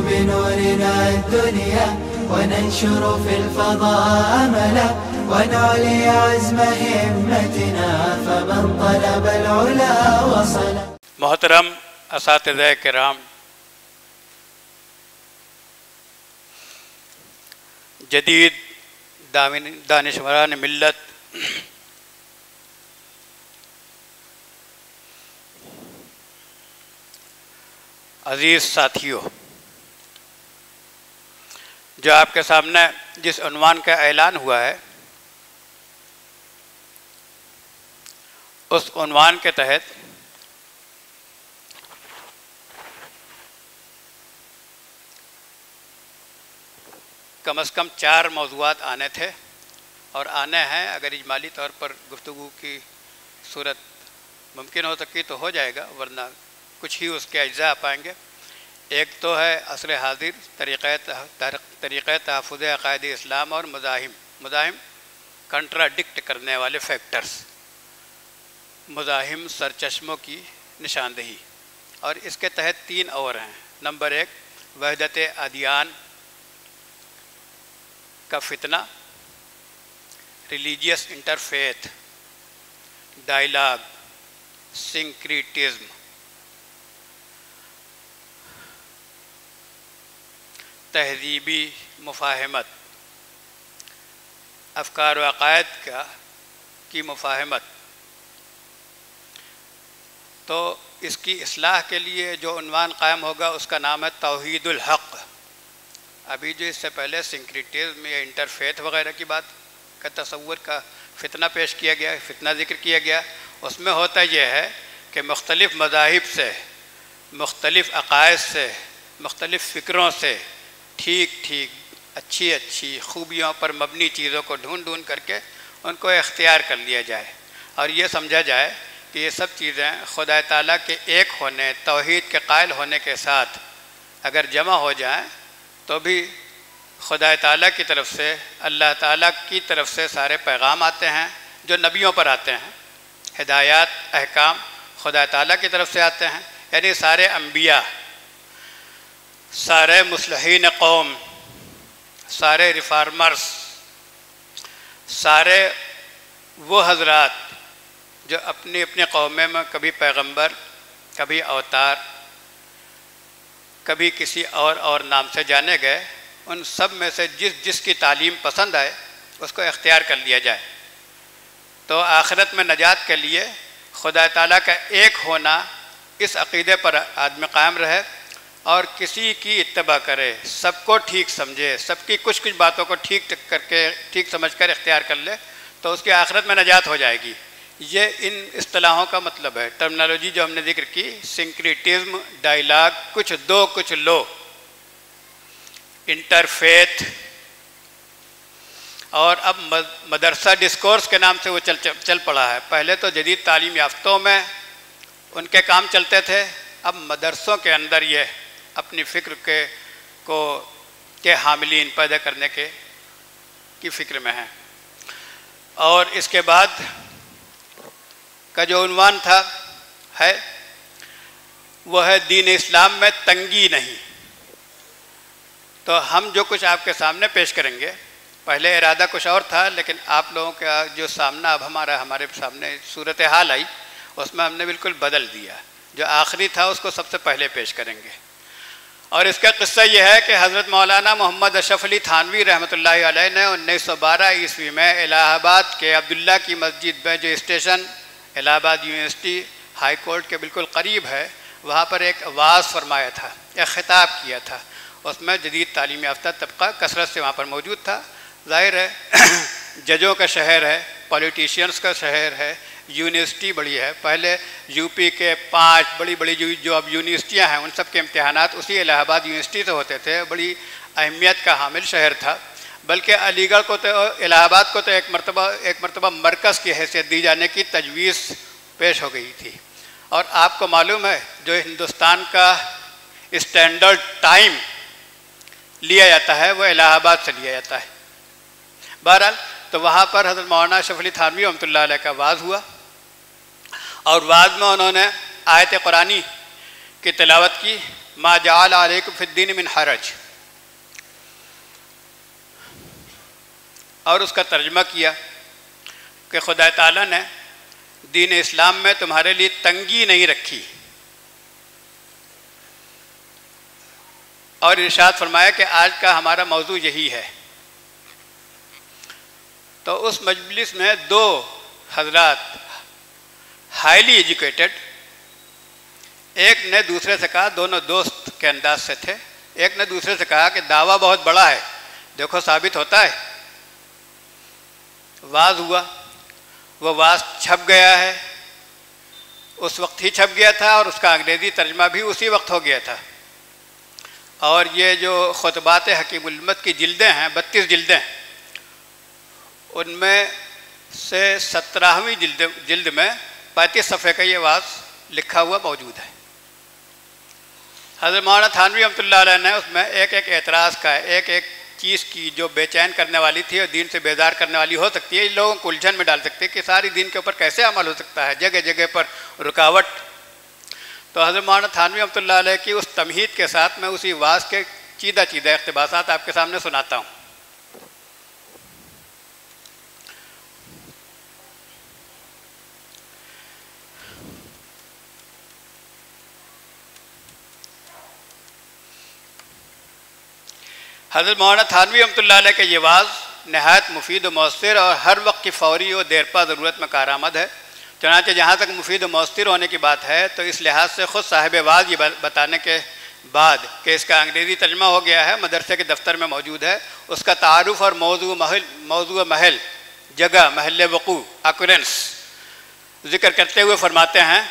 بنورنا الدنيا وننشر في الفضاء أملا ونعلي عزم همتنا فمن طلب العلا وصل. محترم اساتذہ کرام، جدید دانشوران ملت، عزیز ساتھیوں، جو آپ کے سامنے جس عنوان کا اعلان ہوا ہے، اس عنوان کے تحت کم از کم 4 موضوعات آنے تھے اور آنے ہیں. اگر اجمالی طور پر گفتگو کی صورت ممکن ہو سکی تو ہو جائے گا، ورنہ کچھ ہی اس کے اجزاء پائیں گے. ایک تو ہے عصر حاضر طریقہ تحفظ عقائد اسلام اور مزاحم کنٹراڈکٹ کرنے والے فیکٹرز، مزاحم سرچشموں کی نشاندہی. اور اس کے تحت 3 اور ہیں. نمبر 1 وحدت ادیان کا فتنہ، ریلیجیس انٹرفیتھ ڈائلاگ، سنکریٹزم. تہذیبی مفاہمت، افکار و عقائد کی مفاہمت. تو اس کی اصلاح کے لیے جو عنوان قائم ہوگا اس کا نام ہے توحید الحق. ابھی جو اس سے پہلے سنکریٹزم یا انٹرفیتھ وغیرہ کی بات کا تصور کا فتنہ پیش کیا گیا، فتنہ ذکر کیا گیا، اس میں ہوتا یہ ہے کہ مختلف مذاہب سے، مختلف عقائد سے، مختلف فکروں سے ٹھیک اچھی خوبیوں پر مبنی چیزوں کو ڈھونڈ کر کے ان کو اختیار کر لیا جائے، اور یہ سمجھا جائے کہ یہ سب چیزیں خدا تعالیٰ کے ایک ہونے، توحید کے قائل ہونے کے ساتھ اگر جمع ہو جائیں تو بھی خدا تعالیٰ کی طرف سے، اللہ تعالیٰ کی طرف سے سارے پیغام آتے ہیں جو نبیوں پر آتے ہیں. ہدایات، احکام خدا تعالیٰ کی طرف سے آتے ہیں. یعنی سارے انبیاء، سارے مصلحین قوم، سارے ریفارمرز، سارے وہ حضرات جو اپنی قوم میں کبھی پیغمبر، کبھی اوتار، کبھی کسی اور نام سے جانے گئے، ان سب میں سے جس کی تعلیم پسند آئے اس کو اختیار کر لیا جائے. تو آخرت میں نجات کے لیے خدا تعالیٰ کا ایک ہونا، اس عقیدے پر آدمی قائم رہے اور کسی کی اتباع کرے، سب کو ٹھیک سمجھے، سب کی کچھ باتوں کو ٹھیک سمجھ کر اختیار کر لے، تو اس کی آخرت میں نجات ہو جائے گی. یہ ان اصطلاحوں کا مطلب ہے. ٹرمنالوجی جو ہم نے ذکر کی، سنکریٹزم، ڈائلاگ، کچھ دو کچھ لو، انٹرفیتھ، اور اب مدرسہ ڈسکورس کے نام سے وہ چل پڑا ہے. پہلے تو جدید تعلیم یافتوں میں ان کے کام چلتے تھے، اب مدرسوں کے اندر یہ اپنی فکر کے حاملین پیدا کرنے کی فکر میں ہیں. اور اس کے بعد کا جو عنوان ہے وہ ہے دین اسلام میں تنگی نہیں. تو ہم جو کچھ آپ کے سامنے پیش کریں گے، پہلے ارادہ کچھ اور تھا، لیکن آپ لوگوں کا جو سامنا اب ہمارے سامنے صورتحال آئی، اس میں ہم نے بالکل بدل دیا. جو آخری تھا اس کو سب سے پہلے پیش کریں گے. اور اس کا قصہ یہ ہے کہ حضرت مولانا محمد اشرف علی تھانوی رحمۃ اللہ علیہ نے 1912 عیسوی میں الہ آباد کے عبداللہ کی مسجد میں، جو اسٹیشن الہ آباد یونیورسٹی ہائی کورٹ کے بالکل قریب ہے، وہاں پر ایک وعظ فرمایا تھا، ایک خطاب کیا تھا. اس میں جدید تعلیم یافتہ طبقہ کثرت سے وہاں پر موجود تھا. ظاہر ہے ججوں کا شہر ہے، پولیٹیشینس کا شہر ہے، یونیورسٹی بڑی ہے. پہلے یو پی کے 5 بڑی جو اب یونیورسٹیاں ہیں ان سب کے امتحانات اسی الہ آباد یونیورسٹی سے ہوتے تھے. بڑی اہمیت کا حامل شہر تھا. بلکہ علی گڑھ کو تو، الہ آباد کو تو ایک مرتبہ مرکز کی حیثیت دی جانے کی تجویز پیش ہو گئی تھی. اور آپ کو معلوم ہے جو ہندوستان کا اسٹینڈرڈ ٹائم لیا جاتا ہے وہ الہ آباد سے لیا جاتا ہے. بہرحال تو وہاں پر حضرت مولانا اشرف علی تھانوی رحمۃ اللہ علیہ کا وعظ ہوا، اور وعظ میں انہوں نے آیت قرآنی کی تلاوت کی ما جعل علیکم فی الدین من حرج، اور اس کا ترجمہ کیا کہ خدا تعالیٰ نے دین اسلام میں تمہارے لیے تنگی نہیں رکھی، اور ارشاد فرمایا کہ آج کا ہمارا موضوع یہی ہے۔ تو اس مجلس میں دو حضرات ہائیلی ایجوکیٹڈ، ایک نے دوسرے سے کہا، دونوں دوست کے انداز سے تھے، ایک نے دوسرے سے کہا کہ دعویٰ بہت بڑا ہے، دیکھو ثابت ہوتا ہے۔ واز ہوا، وہ واز چھپ گیا ہے، اس وقت ہی چھپ گیا تھا، اور اس کا انگریزی ترجمہ بھی اسی وقت ہو گیا تھا۔ اور یہ جو خطبات حکیم الامت کی جلدیں ہیں، 32 جلدیں، ان میں سے 17ویں جلد میں 35 صفحے کا یہ واز لکھا ہوا موجود ہے۔ حضرت مولانا تھانوی رحمۃ اللہ علیہ نے اس میں ایک ایک اعتراض کا، ایک ایک چیز کی جو بے چین کرنے والی تھی اور دین سے بیدار کرنے والی ہو سکتی ہے، لوگوں کو الجھن میں ڈال سکتے ہیں کہ ساری دین کے اوپر کیسے عمل ہو سکتا ہے، جگہ جگہ پر رکاوٹ۔ تو حضرت مولانا تھانوی رحمۃ اللہ علیہ کی اس تمہید کے ساتھ میں اسی واز کے چیدہ اقتباسات آپ کے سامنے سناتا ہوں۔ حضرت مولانا تھانوی رحمۃ اللہ علیہ کا یہ واز نہایت مفید و مؤثر اور ہر وقت کی فوری و دیرپا ضرورت میں کارآمد ہے۔ چنانچہ جہاں تک مفید و مؤثر ہونے کی بات ہے تو اس لحاظ سے خود صاحب واز یہ بتانے کے بعد کہ اس کا انگریزی ترجمہ ہو گیا ہے، مدرسے کے دفتر میں موجود ہے، اس کا تعارف اور موضوع محل، جگہ، محل وقوع، اکورنس ذکر کرتے ہوئے فرماتے ہیں،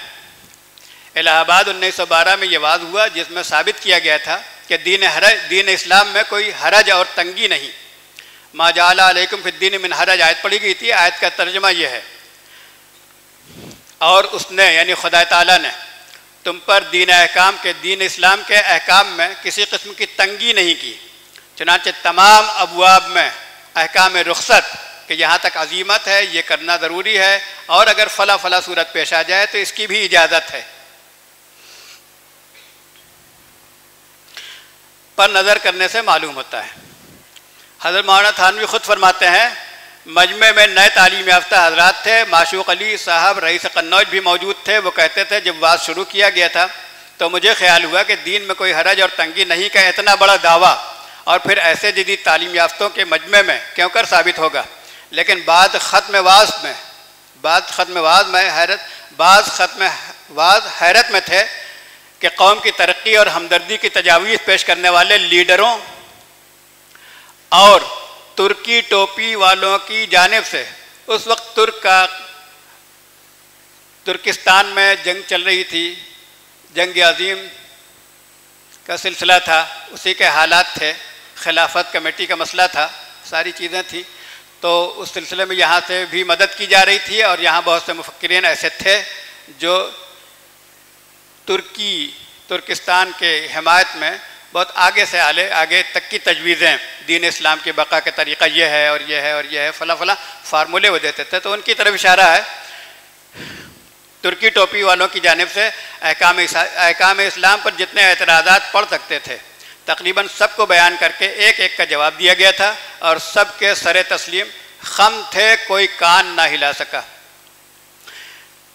الہ آباد 1912 میں یہ واز ہوا جس میں ثابت کیا گیا تھا کہ دین اسلام میں کوئی حرج اور تنگی نہیں۔ ما جعل علیکم فی الدین من حرج آیت پڑھی گئی تھی، آیت کا ترجمہ یہ ہے، اور اس نے یعنی خدا تعالیٰ نے تم پر دین اسلام کے احکام میں کسی قسم کی تنگی نہیں کی، چنانچہ تمام ابواب میں احکام رخصت کہ یہاں تک عزیمت ہے، یہ کرنا ضروری ہے، اور اگر فلاں صورت پیش آ جائے تو اس کی بھی اجازت ہے، پر نظر کرنے سے معلوم ہوتا ہے۔ حضرت مولانا تھانوی خود فرماتے ہیں، مجمع میں نئے تعلیم یافتہ حضرات تھے، معشوق علی صاحب رئیس قنوج بھی موجود تھے۔ وہ کہتے تھے جب بات شروع کیا گیا تھا تو مجھے خیال ہوا کہ دین میں کوئی حرج اور تنگی نہیں کا اتنا بڑا دعویٰ اور پھر ایسے جدید تعلیم یافتوں کے مجمع میں کیوں کر ثابت ہوگا، لیکن بعض ختم واز حیرت میں تھے کہ قوم کی ترقی اور ہمدردی کی تجاویز پیش کرنے والے لیڈروں اور ترکی ٹوپی والوں کی جانب سے اس وقت ترکستان میں جنگ چل رہی تھی، جنگ عظیم کا سلسلہ تھا، اسی کے حالات تھے، خلافت کمیٹی کا مسئلہ تھا، ساری چیزیں تھیں، تو اس سلسلے میں یہاں سے بھی مدد کی جا رہی تھی، اور یہاں بہت سے مفکرین ایسے تھے جو ترکستان کے حمایت میں بہت آگے تک کی تجویزیں، دین اسلام کی بقا کا طریقہ یہ ہے اور یہ ہے اور یہ ہے، فلاں فارمولے وہ دیتے تھے، تو ان کی طرف اشارہ ہے۔ ترکی ٹوپی والوں کی جانب سے احکام اسلام پر جتنے اعتراضات پڑ سکتے تھے تقریباً سب کو بیان کر کے ایک ایک کا جواب دیا گیا تھا، اور سب کے سر تسلیم خم تھے، کوئی کان نہ ہلا سکا۔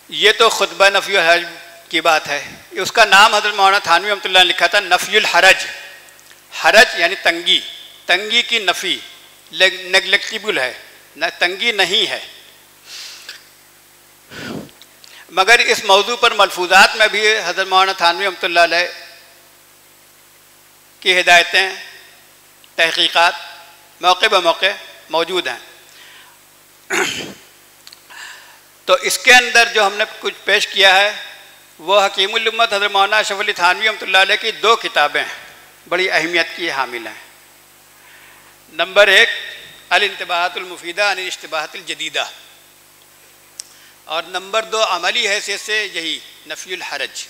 یہ تو خطبہ نفی الحرج کی بات ہے، اس کا نام حضرت مولانا تھانوی رحمۃ اللہ نے لکھا تھا نفی الحرج، حرج یعنی تنگی کی نفی، نیگلیکٹیبل ہے، تنگی نہیں ہے۔ مگر اس موضوع پر ملفوظات میں بھی حضرت مولانا تھانوی رحمۃ اللہ علیہ کی ہدایتیں، تحقیقات موقع بموقع موجود ہیں۔ تو اس کے اندر جو ہم نے کچھ پیش کیا ہے وہ حکیم الامت حضرت مولانا اشرف علی تھانوی رحمۃ اللہ علیہ کی دو کتابیں بڑی اہمیت کی حامل ہیں۔ نمبر 1 الانتباہات المفیدہ عن الاشتباہات الجدیدہ، اور نمبر 2 عملی حیثیت سے یہی نفی الحرج۔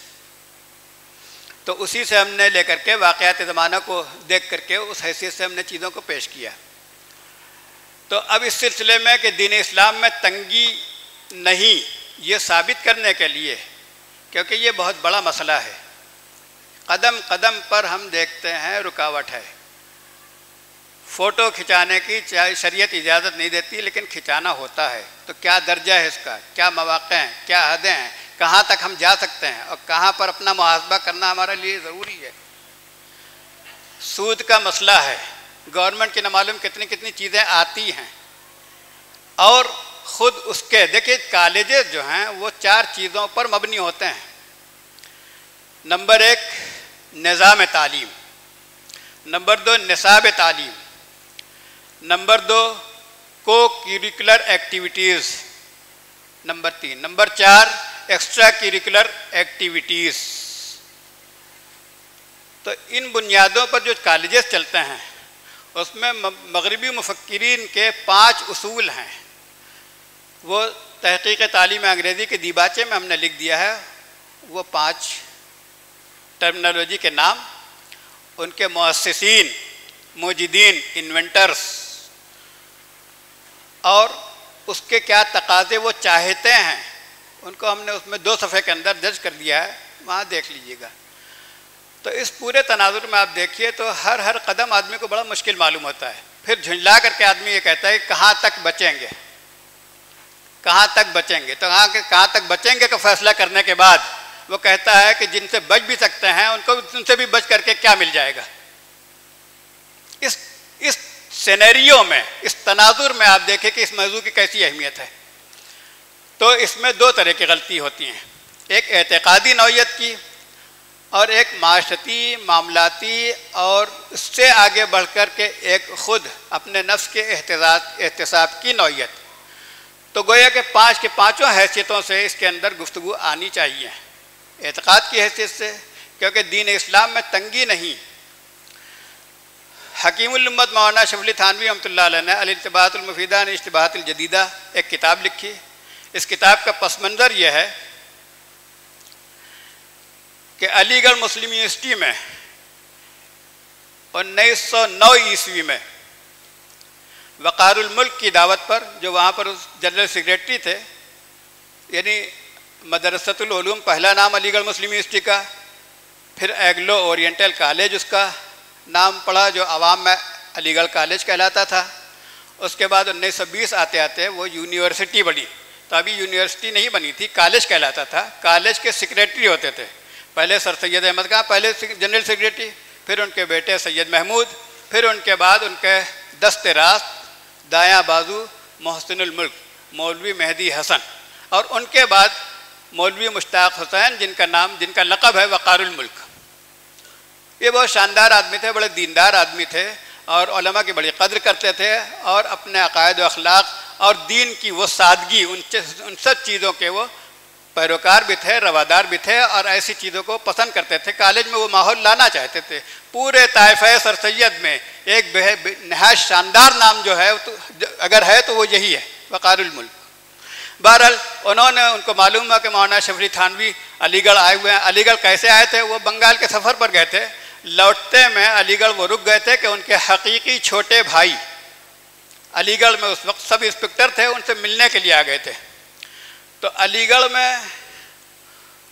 تو اسی سے ہم نے لے کر کے واقعات زمانہ کو دیکھ کر کے اس حیثیت سے ہم نے چیزوں کو پیش کیا۔ تو اب اس سلسلے میں کہ دین اسلام میں تنگی نہیں، یہ ثابت کرنے کے لیے، کیونکہ یہ بہت بڑا مسئلہ ہے، قدم قدم پر ہم دیکھتے ہیں رکاوٹ ہے. فوٹو کھنچانے کی شریعت اجازت نہیں دیتی لیکن کھنچانا ہوتا ہے. تو کیا درجہ ہے اس کا, کیا مواقع ہیں, کیا حدیں ہیں, کہاں تک ہم جا سکتے ہیں اور کہاں پر اپنا محاسبہ کرنا ہمارے لیے ضروری ہے. سود کا مسئلہ ہے, گورنمنٹ کی نہ معلوم کتنی کتنی چیزیں آتی ہیں, اور خود اس کے دیکھیے کالجز جو ہیں وہ 4 چیزوں پر مبنی ہوتے ہیں. نمبر 1 نظام تعلیم, نمبر 2 نصاب تعلیم, نمبر 2 کو curricular activities, number 4 extra curricular activities. تو ان بنیادوں پر جو کالجز چلتے ہیں اس میں مغربی مفکرین کے 5 اصول ہیں. وہ تحقیق تعلیم انگریزی کے دیباچے میں ہم نے لکھ دیا ہے. وہ 5 ٹرمنالوجی کے نام, ان کے مؤسسین, موجدین, انوینٹرز, اور اس کے کیا تقاضے وہ چاہتے ہیں, ان کو ہم نے اس میں 2 صفحے کے اندر درج کر دیا ہے, وہاں دیکھ لیجئے گا. تو اس پورے تناظر میں آپ دیکھیے تو ہر قدم آدمی کو بڑا مشکل معلوم ہوتا ہے. پھر جھنجلا کر کے آدمی یہ کہتا ہے کہ کہاں تک بچیں گے, کہاں تک بچیں گے. تو کہاں تک بچیں گے کا فیصلہ کرنے کے بعد وہ کہتا ہے کہ جن سے بچ بھی سکتے ہیں ان سے بھی بچ کر کے کیا مل جائے گا. اس سینیریو میں, اس تناظر میں آپ دیکھیں کہ اس موضوع کی کیسی اہمیت ہے. تو اس میں 2 طرح کی غلطی ہوتی ہیں, ایک اعتقادی نوعیت کی اور ایک معاشرتی, معاملاتی, اور اس سے آگے بڑھ کر کے ایک خود اپنے نفس کے احتساب کی نوعیت. تو گویا کہ 5 کے 5 حیثیتوں سے اس کے اندر گفتگو آنی چاہیے. اعتقاد کی حیثیت سے, کیونکہ دین اسلام میں تنگی نہیں. حکیم الامت مولانا اشرف علی تھانوی رحمۃ اللہ علیہ نے الانتباہات المفیدہ عن الاشتباہات الجدیدہ ایک کتاب لکھی. اس کتاب کا پس منظر یہ ہے کہ علی گڑھ مسلم یونیورسٹی میں 1909 عیسوی میں وقار الملک کی دعوت پر, جو وہاں پر جنرل سیکریٹری تھے, یعنی مدرسۃ العلوم پہلا نام علی گڑھ مسلم یونیورسٹی کا, پھر اینگلو اورینٹل کالج اس کا نام پڑا جو عوام میں علی گڑھ کالج کہلاتا تھا. اس کے بعد 1920 آتے آتے وہ یونیورسٹی بنی. تو ابھی یونیورسٹی نہیں بنی تھی, کالج کہلاتا تھا. کالج کے سیکریٹری ہوتے تھے, پہلے سر سید احمد خان پہلے جنرل سیکریٹری, پھر ان کے بیٹے سید محمود, پھر ان کے بعد ان کے دست راست دایاں بازو محسن الملک مولوی مہدی حسن, اور ان کے بعد مولوی مشتاق حسین جن کا لقب ہے وقار الملک. یہ بہت شاندار آدمی تھے, بڑے دیندار آدمی تھے, اور علماء کی بڑی قدر کرتے تھے, اور اپنے عقائد و اخلاق اور دین کی وہ سادگی, ان سب چیزوں کے وہ پیروکار بھی تھے, روادار بھی تھے, اور ایسی چیزوں کو پسند کرتے تھے. کالج میں وہ ماحول لانا چاہتے تھے. پورے طائفہ سر سید میں ایک نہایت شاندار نام جو ہے اگر ہے تو وہ یہی ہے, وقار الملک. بہرحال انہوں نے, ان کو معلوم ہوا کہ مولانا اشرف علی تھانوی علی گڑھ آئے ہوئے ہیں. علی گڑھ کیسے آئے تھے؟ وہ بنگال کے سفر پر گئے تھے. لوٹتے میں علی گڑھ وہ رک گئے تھے کہ ان کے حقیقی چھوٹے بھائی علی گڑھ میں اس وقت سب انسپکٹر تھے, ان سے ملنے کے لیے آ گئے تھے. تو علی گڑھ میں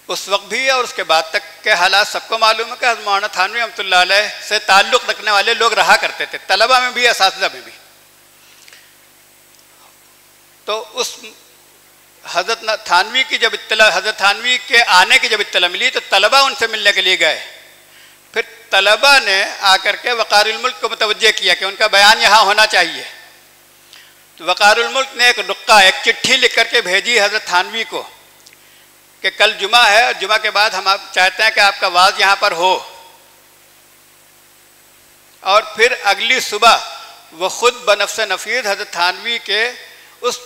اس وقت بھی اور اس کے بعد تک کے حالات سب کو معلوم ہے کہ حضرت مولانا تھانوی رحمۃ اللہ علیہ سے تعلق رکھنے والے لوگ رہا کرتے تھے, طلبہ میں بھی, اساتذہ میں بھی. تو اس حضرت تھانوی کے آنے کی جب اطلاع ملی تو طلبہ ان سے ملنے کے لیے گئے. پھر طلبہ نے آ کر کے وقار الملک کو متوجہ کیا کہ ان کا بیان یہاں ہونا چاہیے. تو وقار الملک نے ایک رقعہ, ایک چٹھی لکھ کر کے بھیجی حضرت تھانوی کو کہ کل جمعہ ہے, اور جمعہ کے بعد ہم چاہتے ہیں کہ آپ کا واعظ یہاں پر ہو. اور پھر اگلی صبح وہ خود بنفس نفیس حضرت تھانوی کے اس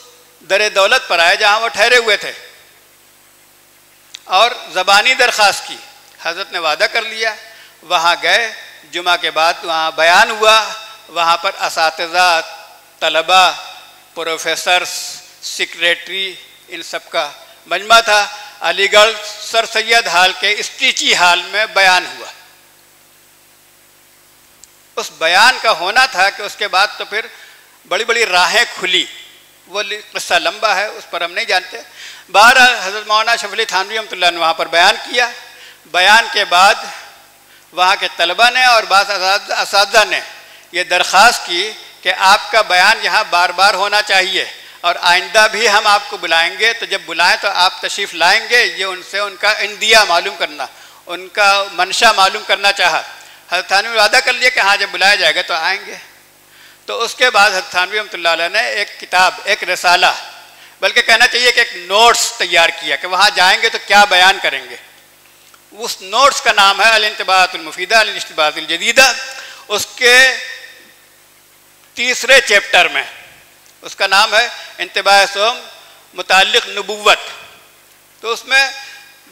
در دولت پر آئے جہاں وہ ٹھہرے ہوئے تھے, اور زبانی درخواست کی. حضرت نے وعدہ کر لیا, وہاں گئے. جمعہ کے بعد وہاں بیان ہوا. وہاں پر اساتذہ, طلبہ, پروفیسرز, سیکریٹری, ان سب کا مجمع تھا. علی گڑھ سر سید ہال کے اسٹیچی ہال میں بیان ہوا. اس بیان کا ہونا تھا کہ اس کے بعد تو پھر بڑی بڑی راہیں کھلی. وہ قصہ لمبا ہے, اس پر ہم نہیں جانتے. بہرحال حضرت مولانا اشرف علی تھانوی رحمۃ اللہ نے وہاں پر بیان کیا. بیان کے بعد وہاں کے طلبہ نے اور بعض اساتذہ نے یہ درخواست کی کہ آپ کا بیان یہاں بار بار ہونا چاہیے اور آئندہ بھی ہم آپ کو بلائیں گے، تو جب بلائیں تو آپ تشریف لائیں گے۔ یہ ان سے ان کا اندیہ معلوم کرنا، ان کا منشا معلوم کرنا چاہا۔ حضرت تھانوی وعدہ کر لیا کہ ہاں جب بلایا جائے گا تو آئیں گے۔ تو اس کے بعد حضرت تھانوی رحمۃ اللہ علیہ نے ایک کتاب، ایک رسالہ، بلکہ کہنا چاہیے کہ ایک نوٹس تیار کیا کہ وہاں جائیں گے تو کیا بیان کریں گے۔ اس نوٹس کا نام ہے الانتباہات المفیدہ علی الاشتباہات الجدیدہ۔ اس کے تیسرے چیپٹر میں اس کا نام ہے انتباہ سوم متعلق نبوت۔ تو اس میں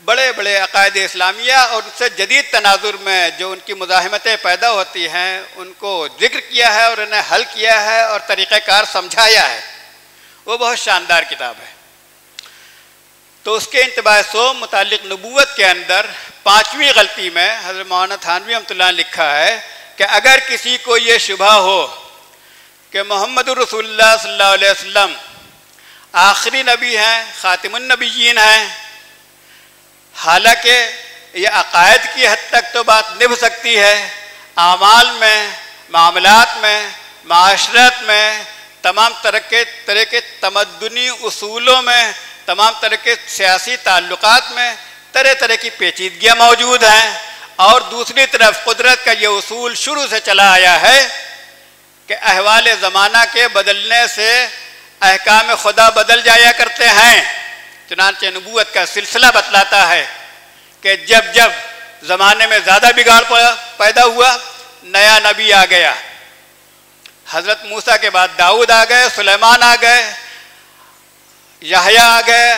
بڑے بڑے عقائد اسلامیہ اور اس سے جدید تناظر میں جو ان کی مزاحمتیں پیدا ہوتی ہیں ان کو ذکر کیا ہے اور انہیں حل کیا ہے اور طریقہ کار سمجھایا ہے۔ وہ بہت شاندار کتاب ہے۔ تو اس کے انتباہ سوم متعلق نبوت کے اندر 5ویں غلطی میں حضرت مولانا تھانوی رحمۃ اللہ نے لکھا ہے کہ اگر کسی کو یہ شبہ ہو کہ محمد رسول اللہ صلی اللہ علیہ وسلم آخری نبی ہیں، خاتم النبیین ہیں، حالانکہ یہ عقائد کی حد تک تو بات نبھ سکتی ہے، اعمال میں، معاملات میں، معاشرت میں، تمام طرح کے تمدنی اصولوں میں، تمام طرح کے سیاسی تعلقات میں طرح طرح کی پیچیدگیاں موجود ہیں، اور دوسری طرف قدرت کا یہ اصول شروع سے چلا آیا ہے کہ احوال زمانہ کے بدلنے سے احکام خدا بدل جایا کرتے ہیں۔ چنانچہ نبوت کا سلسلہ بتلاتا ہے کہ جب جب زمانے میں زیادہ بگاڑ پیدا ہوا، نیا نبی آ گیا۔ حضرت موسیٰ کے بعد داؤد آ گئے، سلیمان آ گئے، یحییٰ آ گئے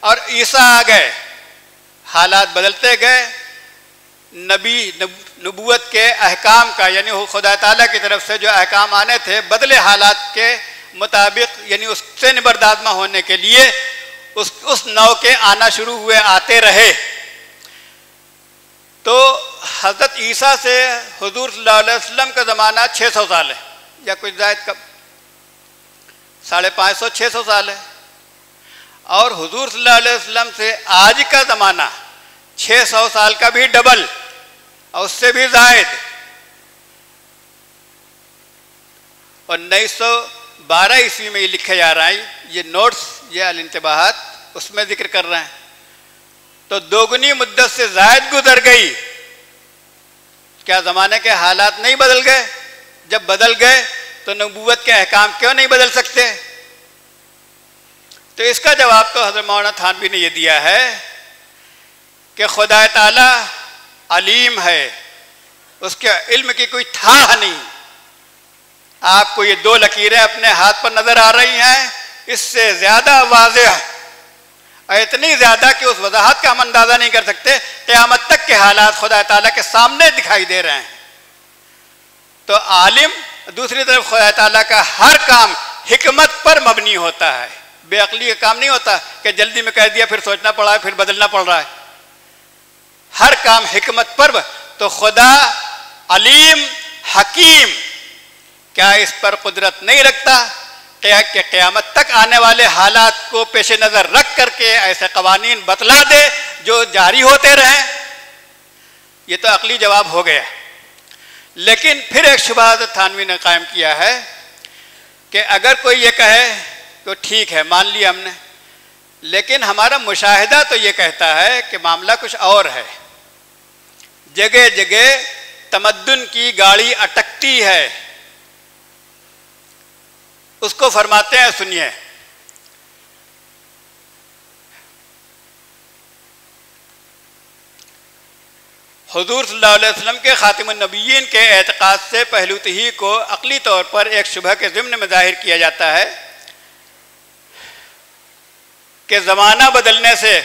اور عیسیٰ آ گئے۔ حالات بدلتے گئے، نبوت کے احکام کا یعنی خدا تعالیٰ کی طرف سے جو احکام آنے تھے بدلے حالات کے مطابق، یعنی اس سے نبردازمہ ہونے کے لیے اس نو کے آنا شروع ہوئے، آتے رہے۔ تو حضرت عیسیٰ سے حضور صلی اللہ علیہ وسلم کا زمانہ 600 سال ہے یا کچھ زائد کم، 550 600 سال ہے، اور حضور صلی اللہ علیہ وسلم سے آج کا زمانہ 600 سال کا بھی ڈبل اور اس سے بھی زائد۔ اور 1912 عیسوی میں یہ لکھا جا رہا ہے، یہ نوٹس، یہ الانتباہات اس میں ذکر کر رہے ہیں۔ تو دوگنی مدت سے زائد گزر گئی، کیا زمانے کے حالات نہیں بدل گئے؟ جب بدل گئے تو نبوت کے احکام کیوں نہیں بدل سکتے؟ تو اس کا جواب تو حضرت مولانا تھانوی نے یہ دیا ہے کہ خدا تعالی علیم ہے، اس کے علم کی کوئی تھا نہیں۔ آپ کو یہ 2 لکیریں اپنے ہاتھ پر نظر آ رہی ہیں، اس سے زیادہ واضح اور اتنی زیادہ کہ اس وضاحت کا ہم اندازہ نہیں کر سکتے، قیامت تک کے حالات خدا تعالیٰ کے سامنے دکھائی دے رہے ہیں۔ تو عالم، دوسری طرف خدا تعالیٰ کا ہر کام حکمت پر مبنی ہوتا ہے، بے عقلی کا کام نہیں ہوتا کہ جلدی میں کہہ دیا پھر سوچنا پڑا ہے پھر بدلنا پڑ رہا ہے، ہر کام حکمت پر۔ تو خدا علیم حکیم کیا اس پر قدرت نہیں رکھتا کہ قیامت تک آنے والے حالات کو پیش نظر رکھ کر کے ایسے قوانین بتلا دے جو جاری ہوتے رہیں؟ یہ تو عقلی جواب ہو گیا۔ لیکن پھر ایک شبہ حضرت تھانوی نے قائم کیا ہے کہ اگر کوئی یہ کہے تو ٹھیک ہے، مان لیا ہم نے، لیکن ہمارا مشاہدہ تو یہ کہتا ہے کہ معاملہ کچھ اور ہے۔ جگہ جگہ تمدن کی گاڑی اٹکتی ہے۔ اس کو فرماتے ہیں، سنیے، حضور صلی اللہ علیہ وسلم کے خاتم النبیین کے اعتقاد سے پہلوت ہی کو عقلی طور پر ایک شبہ کے ضمن میں ظاہر کیا جاتا ہے کہ زمانہ بدلنے سے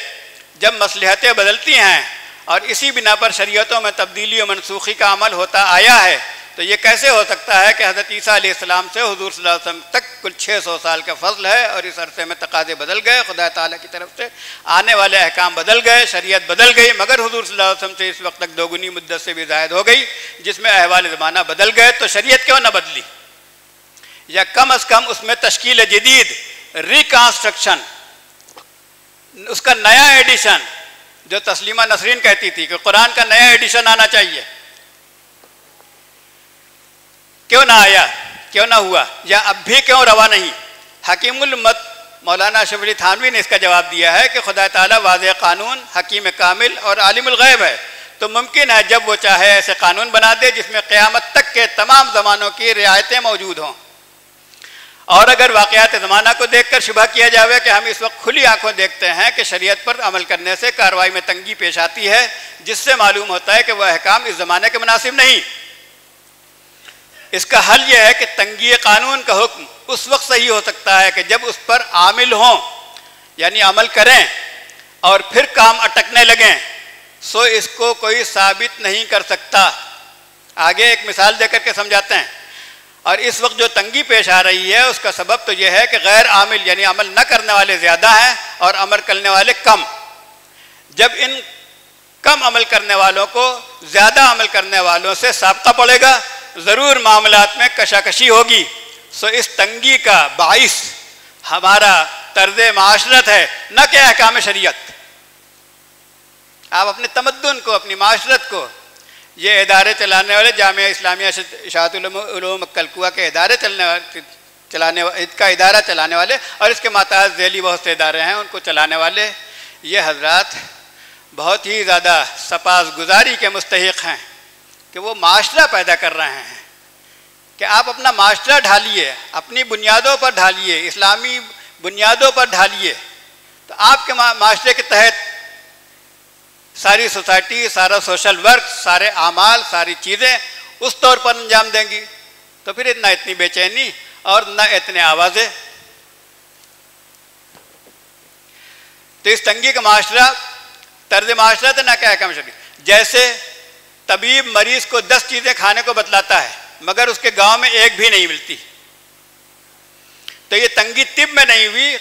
جب مصلحتیں بدلتی ہیں اور اسی بنا پر شریعتوں میں تبدیلی و منسوخی کا عمل ہوتا آیا ہے، تو یہ کیسے ہو سکتا ہے کہ حضرت عیسیٰ علیہ السلام سے حضور صلی اللہ علیہ وسلم تک کل 600 سال کا فضل ہے، اور اس عرصے میں تقاضے بدل گئے، خدا تعالیٰ کی طرف سے آنے والے احکام بدل گئے، شریعت بدل گئی، مگر حضور صلی اللہ علیہ وسلم سے اس وقت تک 2 گنی مدت سے بھی زائد ہو گئی، جس میں احوال زمانہ بدل گئے، تو شریعت کیوں نہ بدلی؟ یا کم از کم اس میں تشکیل جدید، ریکنسٹرکشن، اس کا نیا ایڈیشن، جو تسلیمہ نسرین کہتی تھی کہ قرآن کا نیا ایڈیشن آنا چاہیے، کیوں نہ آیا، کیوں نہ ہوا، یا اب بھی کیوں روا نہیں؟ حکیم الامت مولانا اشرف علی تھانوی نے اس کا جواب دیا ہے کہ خدا تعالیٰ واضح قانون، حکیم کامل اور عالم الغیب ہے، تو ممکن ہے جب وہ چاہے ایسے قانون بنا دے جس میں قیامت تک کے تمام زمانوں کی رعایتیں موجود ہوں۔ اور اگر واقعات زمانہ کو دیکھ کر شبہ کیا جاوے کہ ہم اس وقت کھلی آنکھوں دیکھتے ہیں کہ شریعت پر عمل کرنے سے کارروائی میں تنگی پیش آتی ہے، جس سے معلوم ہوتا ہے کہ وہ احکام اس زمانے کے مناسب نہیں، اس کا حل یہ ہے کہ تنگی قانون کا حکم اس وقت صحیح ہو سکتا ہے کہ جب اس پر عامل ہوں، یعنی عمل کریں اور پھر کام اٹکنے لگیں، سو اس کو کوئی ثابت نہیں کر سکتا۔ آگے ایک مثال دے کر کے سمجھاتے ہیں۔ اور اس وقت جو تنگی پیش آ رہی ہے اس کا سبب تو یہ ہے کہ غیر عامل یعنی عمل نہ کرنے والے زیادہ ہیں اور عمل کرنے والے کم۔ جب ان کم عمل کرنے والوں کو زیادہ عمل کرنے والوں سے سابقہ پڑے گا، ضرور معاملات میں کشاکشی ہوگی۔ سو اس تنگی کا باعث ہمارا طرز معاشرت ہے، نہ کہ احکام شریعت۔ آپ اپنے تمدن کو، اپنی معاشرت کو، یہ ادارے چلانے والے جامعہ اسلامیہ اشاعت العلوم کلکوا کے ادارے کا ادارہ چلانے والے اور اس کے ماتحت ذیلی بہت سے ادارے ہیں، ان کو چلانے والے یہ حضرات بہت ہی زیادہ سپاس گزاری کے مستحق ہیں کہ وہ معاشرہ پیدا کر رہے ہیں کہ آپ اپنا معاشرہ ڈھالیے، اپنی بنیادوں پر ڈھالیے، اسلامی بنیادوں پر ڈھالیے، تو آپ کے معاشرے کے تحت ساری سوسائٹی، سارا سوشل ورک، سارے اعمال، ساری چیزیں اس طور پر انجام دیں گی، تو پھر نہ اتنی بے چینی اور نہ اتنے آوازیں۔ تو اس تنگی کا معاشرہ طرز معاشرت نہ کہ احکام شریعت۔ جیسے طبیب مریض کو 10 چیزیں کھانے کو بتلاتا ہے مگر اس کے گاؤں میں ایک بھی نہیں ملتی، تو یہ تنگی طب میں نہیں ہوئی،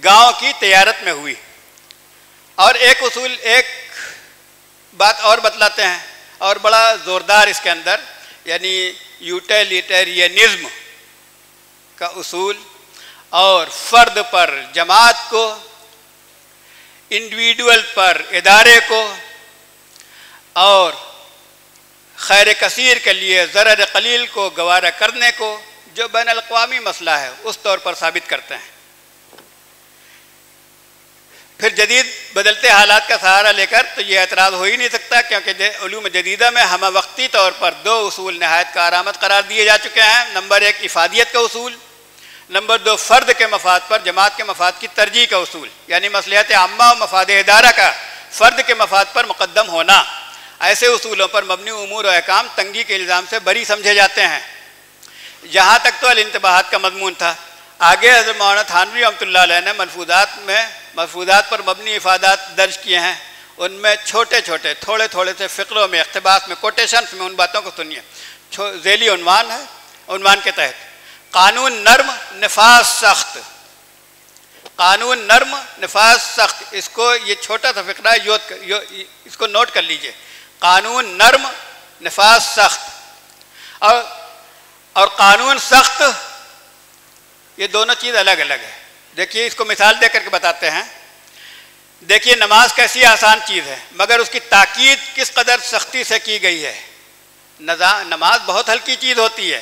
گاؤں کی تجارت میں ہوئی۔ اور ایک اصول، ایک بات اور بتلاتے ہیں اور بڑا زوردار اس کے اندر، یعنی یوٹیلیٹیرینزم کا اصول، اور فرد پر جماعت کو، انڈیویڈول پر ادارے کو، اور خیر کثیر کے لیے ضرر قلیل کو گوارا کرنے کو جو بین الاقوامی مسئلہ ہے اس طور پر ثابت کرتے ہیں۔ پھر جدید بدلتے حالات کا سہارا لے کر تو یہ اعتراض ہو ہی نہیں سکتا، کیونکہ علوم جدیدہ میں ہمہ وقتی طور پر 2 اصول نہایت کارآمد قرار دیے جا چکے ہیں۔ نمبر 1 افادیت کا اصول، نمبر 2 فرد کے مفاد پر جماعت کے مفاد کی ترجیح کا اصول، یعنی مصلحت عامہ و مفاد ادارہ کا فرد کے مفاد پر مقدم ہونا۔ ایسے اصولوں پر مبنی امور و احکام تنگی کے الزام سے بری سمجھے جاتے ہیں۔ یہاں تک تو الانتباہات کا مضمون تھا۔ آگے حضرت مولانا تھانوی رحمۃ اللہ علیہ نے ملفوظات پر مبنی افادات درج کیے ہیں، ان میں چھوٹے چھوٹے تھوڑے تھوڑے سے فقروں میں، اقتباس میں، کوٹیشنز میں ان باتوں کو سنیے۔ ذیلی عنوان ہے، عنوان کے تحت قانون نرم، نفاذ سخت۔ قانون نرم، نفاذ سخت، اس کو یہ چھوٹا سا فقرہ اس کو نوٹ کر لیجئے۔ قانون نرم، نفاذ سخت، اور قانون سخت، یہ دونوں چیز الگ الگ ہے۔ دیکھیے اس کو مثال دے کر کے بتاتے ہیں۔ دیکھیے نماز کیسی آسان چیز ہے مگر اس کی تاکید کس قدر سختی سے کی گئی ہے۔ نماز بہت ہلکی چیز ہوتی ہے،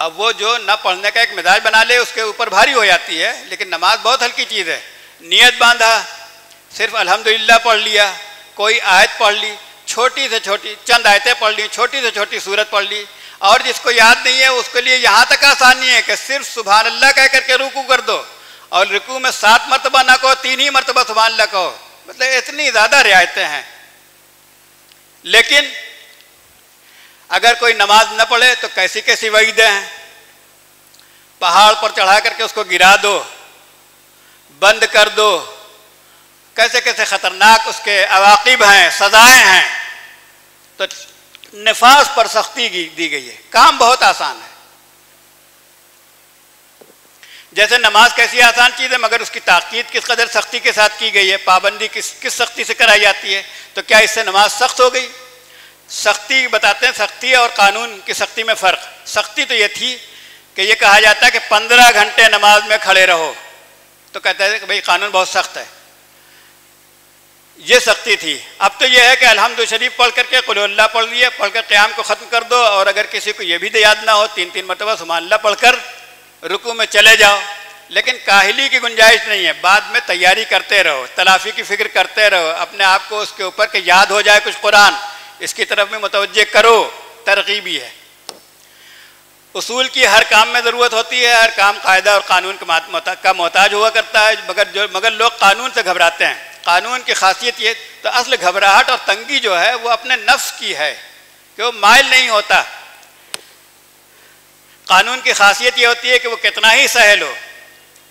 اب وہ جو نہ پڑھنے کا ایک مزاج بنا لے اس کے اوپر بھاری ہو جاتی ہے، لیکن نماز بہت ہلکی چیز ہے۔ نیت باندھا، صرف الحمدللہ پڑھ لیا، کوئی آیت پڑھ لی، چھوٹی سے چھوٹی چند آیتیں پڑھ لی، چھوٹی سے چھوٹی سورت پڑھ لی، اور جس کو یاد نہیں ہے اس کے لیے یہاں تک آسانی ہے کہ صرف سبحان اللہ کہہ کر کے رکوع کر دو، اور رکوع میں 7 مرتبہ نہ کہو، 3 ہی مرتبہ سبحان اللہ کہو۔ مطلب اتنی زیادہ رعایتیں ہیں۔ لیکن اگر کوئی نماز نہ پڑھے تو کیسی کیسی وعیدیں ہیں۔ پہاڑ پر چڑھا کر کے اس کو گرا دو، بند کر دو، کیسے کیسے خطرناک اس کے عواقب ہیں، سزائیں ہیں۔ تو نفاذ پر سختی دی گئی ہے، کام بہت آسان ہے۔ جیسے نماز کیسی آسان چیز ہے مگر اس کی تاکید کس قدر سختی کے ساتھ کی گئی ہے، پابندی کس سختی سے کرائی جاتی ہے، تو کیا اس سے نماز سخت ہو گئی؟ سختی بتاتے ہیں، سختی اور قانون کی سختی میں فرق۔ سختی تو یہ تھی کہ یہ کہا جاتا ہے کہ 15 گھنٹے نماز میں کھڑے رہو، تو کہتا ہے کہ بھئی قانون بہت سخت ہے۔ یہ سختی تھی. اب تو یہ ہے کہ الحمد شریف پڑھ کر کے قل اللہ پڑھ لیے، پڑھ کر قیام کو ختم کر دو، اور اگر کسی کو یہ بھی یاد نہ ہو 3 مرتبہ سبحان اللہ پڑھ کر رکوع میں چلے جاؤ. لیکن کاہلی کی گنجائش نہیں ہے، بعد میں تیاری کرتے رہو، تلافی کی فکر کرتے رہو، اپنے آپ کو اس کے اوپر کہ یاد ہو جائے کچھ قرآن، اس کی طرف میں متوجہ کرو، ترغیبی ہے. اصول کی ہر کام میں ضرورت ہوتی ہے، ہر کام قاعدہ اور قانون کا محتاج ہوا کرتا ہے، مگر لوگ قانون سے گھبراتے ہیں. قانون کی خاصیت یہ، تو اصل گھبراہٹ اور تنگی جو ہے وہ اپنے نفس کی ہے کہ وہ مائل نہیں ہوتا. قانون کی خاصیت یہ ہوتی ہے کہ وہ کتنا ہی سہل ہو.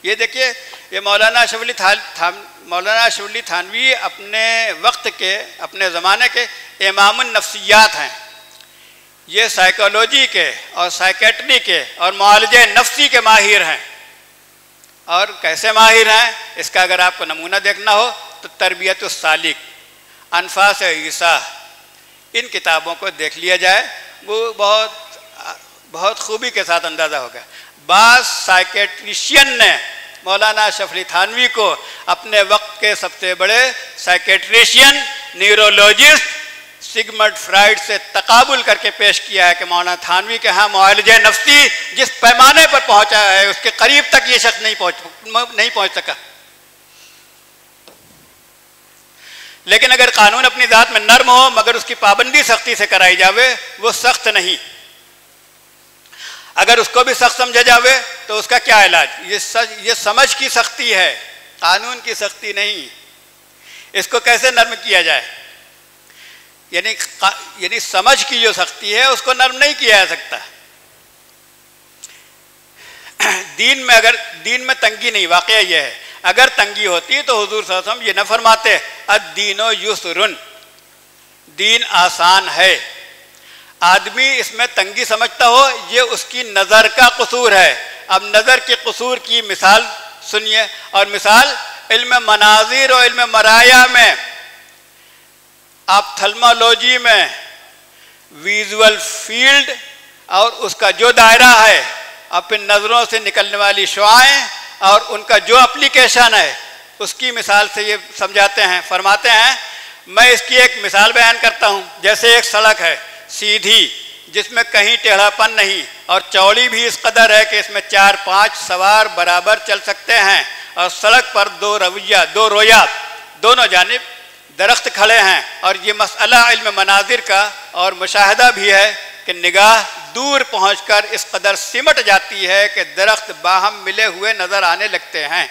یہ دیکھیے، یہ مولانا اشرف علی تھانوی اپنے وقت کے، اپنے زمانے کے امام النفسیات ہیں. یہ سائیکالوجی کے اور سائیکیٹری کے اور معالجہ نفسی کے ماہر ہیں. اور کیسے ماہر ہیں اس کا اگر آپ کو نمونہ دیکھنا ہو تو تربیت السالک، انفاس عیسیٰ، ان کتابوں کو دیکھ لیا جائے، وہ بہت خوبی کے ساتھ اندازہ ہوگا. بعض سائیکیٹریشین نے مولانا اشرف علی تھانوی کو اپنے وقت کے سب سے بڑے سائیکیٹریشین، نیورولوجسٹ سگمنڈ فرائیڈ سے تقابل کر کے پیش کیا ہے کہ مولانا تھانوی کے ہاں معالجہ نفسی جس پیمانے پر پہنچا ہے اس کے قریب تک یہ شخص نہیں پہنچ سکا. لیکن اگر قانون اپنی ذات میں نرم ہو مگر اس کی پابندی سختی سے کرائی جاوے، وہ سخت نہیں. اگر اس کو بھی سخت سمجھا جاوے تو اس کا کیا علاج؟ یہ سمجھ کی سختی ہے، قانون کی سختی نہیں. اس کو کیسے نرم کیا جائے؟ یعنی سمجھ کی جو سختی ہے اس کو نرم نہیں کیا جا سکتا. دین میں تنگی نہیں. واقعہ یہ ہے اگر تنگی ہوتی تو حضور صلی اللہ علیہ وسلم یہ نہ فرماتے الدین یسر، دین آسان ہے. آدمی اس میں تنگی سمجھتا ہو، یہ اس کی نظر کا قصور ہے. اب نظر کے قصور کی مثال سنیے، اور مثال علم مناظر اور علم مرایا میں، آپتھلمولوجی میں ویژول فیلڈ اور اس کا جو دائرہ ہے، اپنے نظروں سے نکلنے والی شعاعیں اور ان کا جو اپلیکیشن ہے، اس کی مثال سے یہ سمجھاتے ہیں. فرماتے ہیں میں اس کی ایک مثال بیان کرتا ہوں. جیسے ایک سڑک ہے سیدھی، جس میں کہیں ٹیڑھا پن نہیں، اور چوڑی بھی اس قدر ہے کہ اس میں 4-5 سوار برابر چل سکتے ہیں، اور سڑک پر دو رویا دونوں جانب درخت کھڑے ہیں. اور یہ مسئلہ علم مناظر کا اور مشاہدہ بھی ہے کہ نگاہ دور پہنچ کر اس قدر سمٹ جاتی ہے کہ درخت باہم ملے ہوئے نظر آنے لگتے ہیں.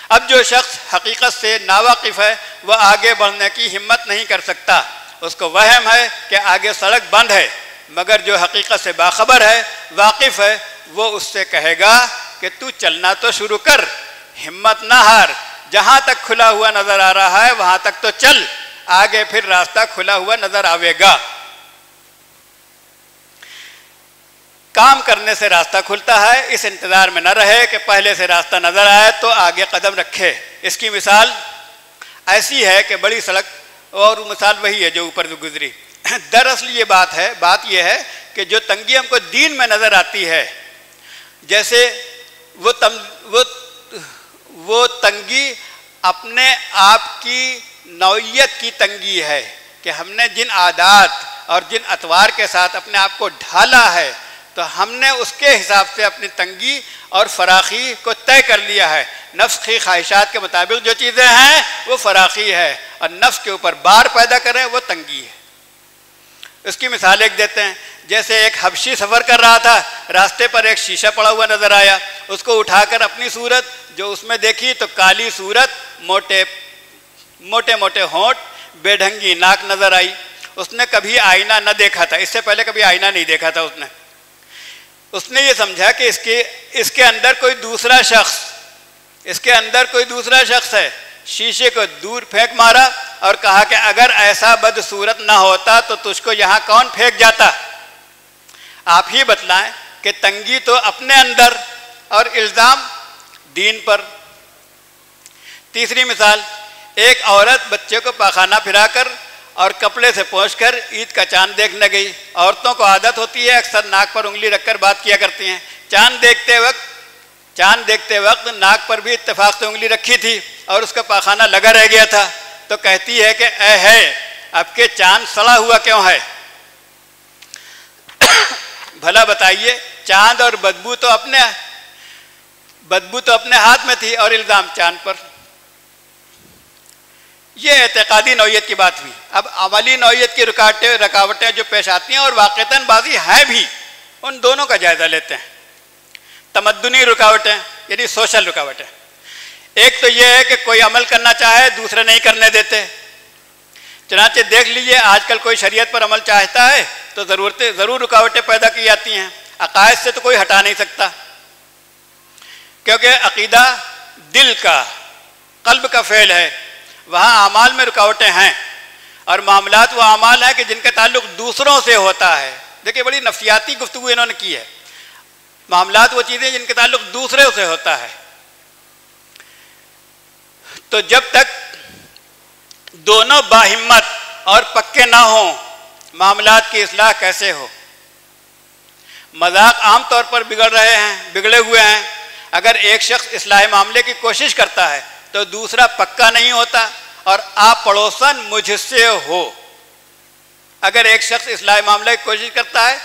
اب جو شخص حقیقت سے ناواقف ہے وہ آگے بڑھنے کی ہمت نہیں کر سکتا. اس کو وہم ہے کہ آگے سڑک بند ہے، مگر جو حقیقت سے باخبر ہے، واقف ہے، وہ اس سے کہے گا کہ تو چلنا تو شروع کر، ہمت نہ ہار، جہاں تک کھلا ہوا نظر آ رہا ہے وہاں تک تو چل، آگے پھر راستہ کھلا ہوا نظر آوے گا. کام کرنے سے راستہ کھلتا ہے، اس انتظار میں نہ رہے کہ پہلے سے راستہ نظر آئے تو آگے قدم رکھے. اس کی مثال ایسی ہے کہ بڑی سڑک، اور مثال وہی ہے جو اوپر گزری. دراصل یہ بات یہ ہے کہ جو تنگی ہم کو دین میں نظر آتی ہے، جیسے وہ تنگی اپنے آپ کی نوعیت کی تنگی ہے کہ ہم نے جن عادات اور جن اطوار کے ساتھ اپنے آپ کو ڈھالا ہے، تو ہم نے اس کے حساب سے اپنی تنگی اور فراخی کو طے کر لیا ہے. نفس کی خواہشات کے مطابق جو چیزیں ہیں وہ فراخی ہے، اور نفس کے اوپر بار پیدا کریں وہ تنگی ہے. اس کی مثال ایک دیتے ہیں. جیسے ایک حبشی سفر کر رہا تھا، راستے پر ایک شیشہ پڑا ہوا نظر آیا. اس کو اٹھا کر اپنی صورت جو اس میں دیکھی تو کالی صورت، موٹے موٹے ہونٹ، بے ڈھنگی ناک نظر آئی. اس نے کبھی آئینہ نہ دیکھا تھا، اس سے پہلے کبھی آئینہ نہیں دیکھا تھا. اس نے یہ سمجھا کہ اس کے اندر کوئی دوسرا شخص ہے. شیشے کو دور پھینک مارا اور کہا کہ اگر ایسا بدصورت نہ ہوتا تو تجھ کو یہاں کون پھینک جاتا؟ آپ ہی بتلائیں کہ تنگی تو اپنے اندر اور الزام دین پر. تیسری مثال، ایک عورت بچے کو پاخانہ پھرا کر اور کپڑے سے پوچھ کر عید کا چاند دیکھنے گئی. عورتوں کو عادت ہوتی ہے اکثر ناک پر انگلی رکھ کر بات کیا کرتی ہیں. چاند دیکھتے وقت ناک پر بھی اتفاق سے انگلی رکھی تھی اور اس کا پاخانہ لگا رہ گیا تھا. تو کہتی ہے کہ اے ہے اب کے چاند سڑا ہوا کیوں ہے؟ بھلا بتائیے، چاند اور بدبو تو اپنے ہاتھ میں تھی اور الزام چاند پر۔ یہ اعتقادی نوعیت کی بات ہوئی۔ اب عملی نوعیت کی رکاوٹیں جو پیش آتی ہیں اور واقعتاً بعضی ہیں بھی، ان دونوں کا جائزہ لیتے ہیں۔ تمدنی رکاوٹیں یعنی سوشل رکاوٹیں، ایک تو یہ ہے کہ کوئی عمل کرنا چاہے دوسرے نہیں کرنے دیتے۔ چنانچہ دیکھ لیجئے آج کل کوئی شریعت پر عمل چاہتا ہے تو ضرور رکاوٹیں پیدا کی جاتی ہیں۔ عقائد سے تو کوئی ہٹا نہیں سکتا، کیونکہ عقیدہ دل کا، قلب کا فعل ہے، وہاں اعمال میں رکاوٹیں ہیں، اور معاملات وہ اعمال ہیں کہ جن کا تعلق دوسروں سے ہوتا ہے۔ دیکھیں بڑی نفسیاتی گفتگو انہوں نے کی ہے۔ معاملات وہ چیزیں جن کا تعلق دوسروں سے ہوتا ہے، تو جب تک دونوں باہمت اور پکے نہ ہوں معاملات کی اصلاح کیسے ہو؟ مذاق عام طور پر بگڑے ہوئے ہیں۔ اگر ایک شخص اصلاح معاملے کی کوشش کرتا ہے تو دوسرا پکا نہیں ہوتا، اور آپ پڑوسن مجھ سے ہو۔ اگر ایک شخص اصلاح معاملے کی کوشش کرتا ہے،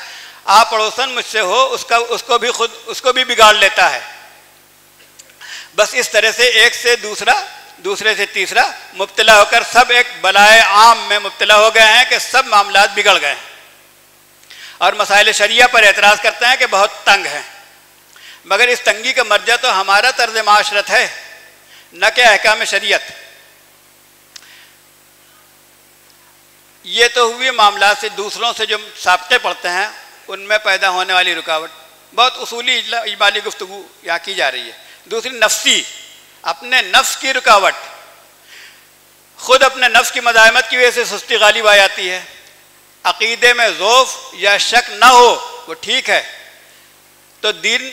آپ پڑوسن مجھ سے ہو، اس کو بھی بگاڑ لیتا ہے۔ بس اس طرح سے ایک سے دوسرے سے تیسرا مبتلا ہو کر سب ایک بلائے عام میں مبتلا ہو گئے ہیں کہ سب معاملات بگڑ گئے ہیں، اور مسائل شریعہ پر اعتراض کرتے ہیں کہ بہت تنگ ہیں۔ مگر اس تنگی کا مرجع تو ہمارا طرز معاشرت ہے، نہ کہ احکام شریعت۔ یہ تو ہوئی معاملات سے دوسروں سے جو سابقے پڑتے ہیں ان میں پیدا ہونے والی رکاوٹ۔ بہت اصولی اجمالی گفتگو یہاں کی جا رہی ہے۔ دوسری نفسی، اپنے نفس کی رکاوٹ۔ خود اپنے نفس کی مزاحمت کی وجہ سے سستی غالب آ جاتی ہے۔ عقیدے میں ضعف یا شک نہ ہو وہ ٹھیک ہے، تو دین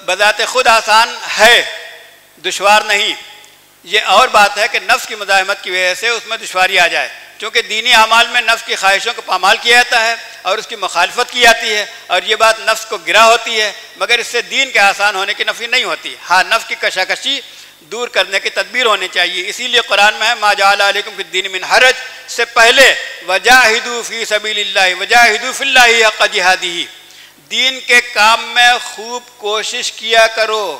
بذات خود آسان ہے، دشوار نہیں۔ یہ اور بات ہے کہ نفس کی مزاحمت کی وجہ سے اس میں دشواری آ جائے، چونکہ دینی اعمال میں نفس کی خواہشوں کو پامال کیا جاتا ہے اور اس کی مخالفت کی جاتی ہے، اور یہ بات نفس کو گرا ہوتی ہے، مگر اس سے دین کے آسان ہونے کی نفی نہیں ہوتی۔ ہاں، نفس کی کشاکشی دور کرنے کی تدبیر ہونی چاہیے۔ اسی لیے قرآن میں ہے ما جعل علیکم فی الدین من حرج سے پہلے وجاہدوا فی سبیل اللہ وجاہدوا فی اللہ حق جہادہ، دین کے کام میں خوب کوشش کیا کرو۔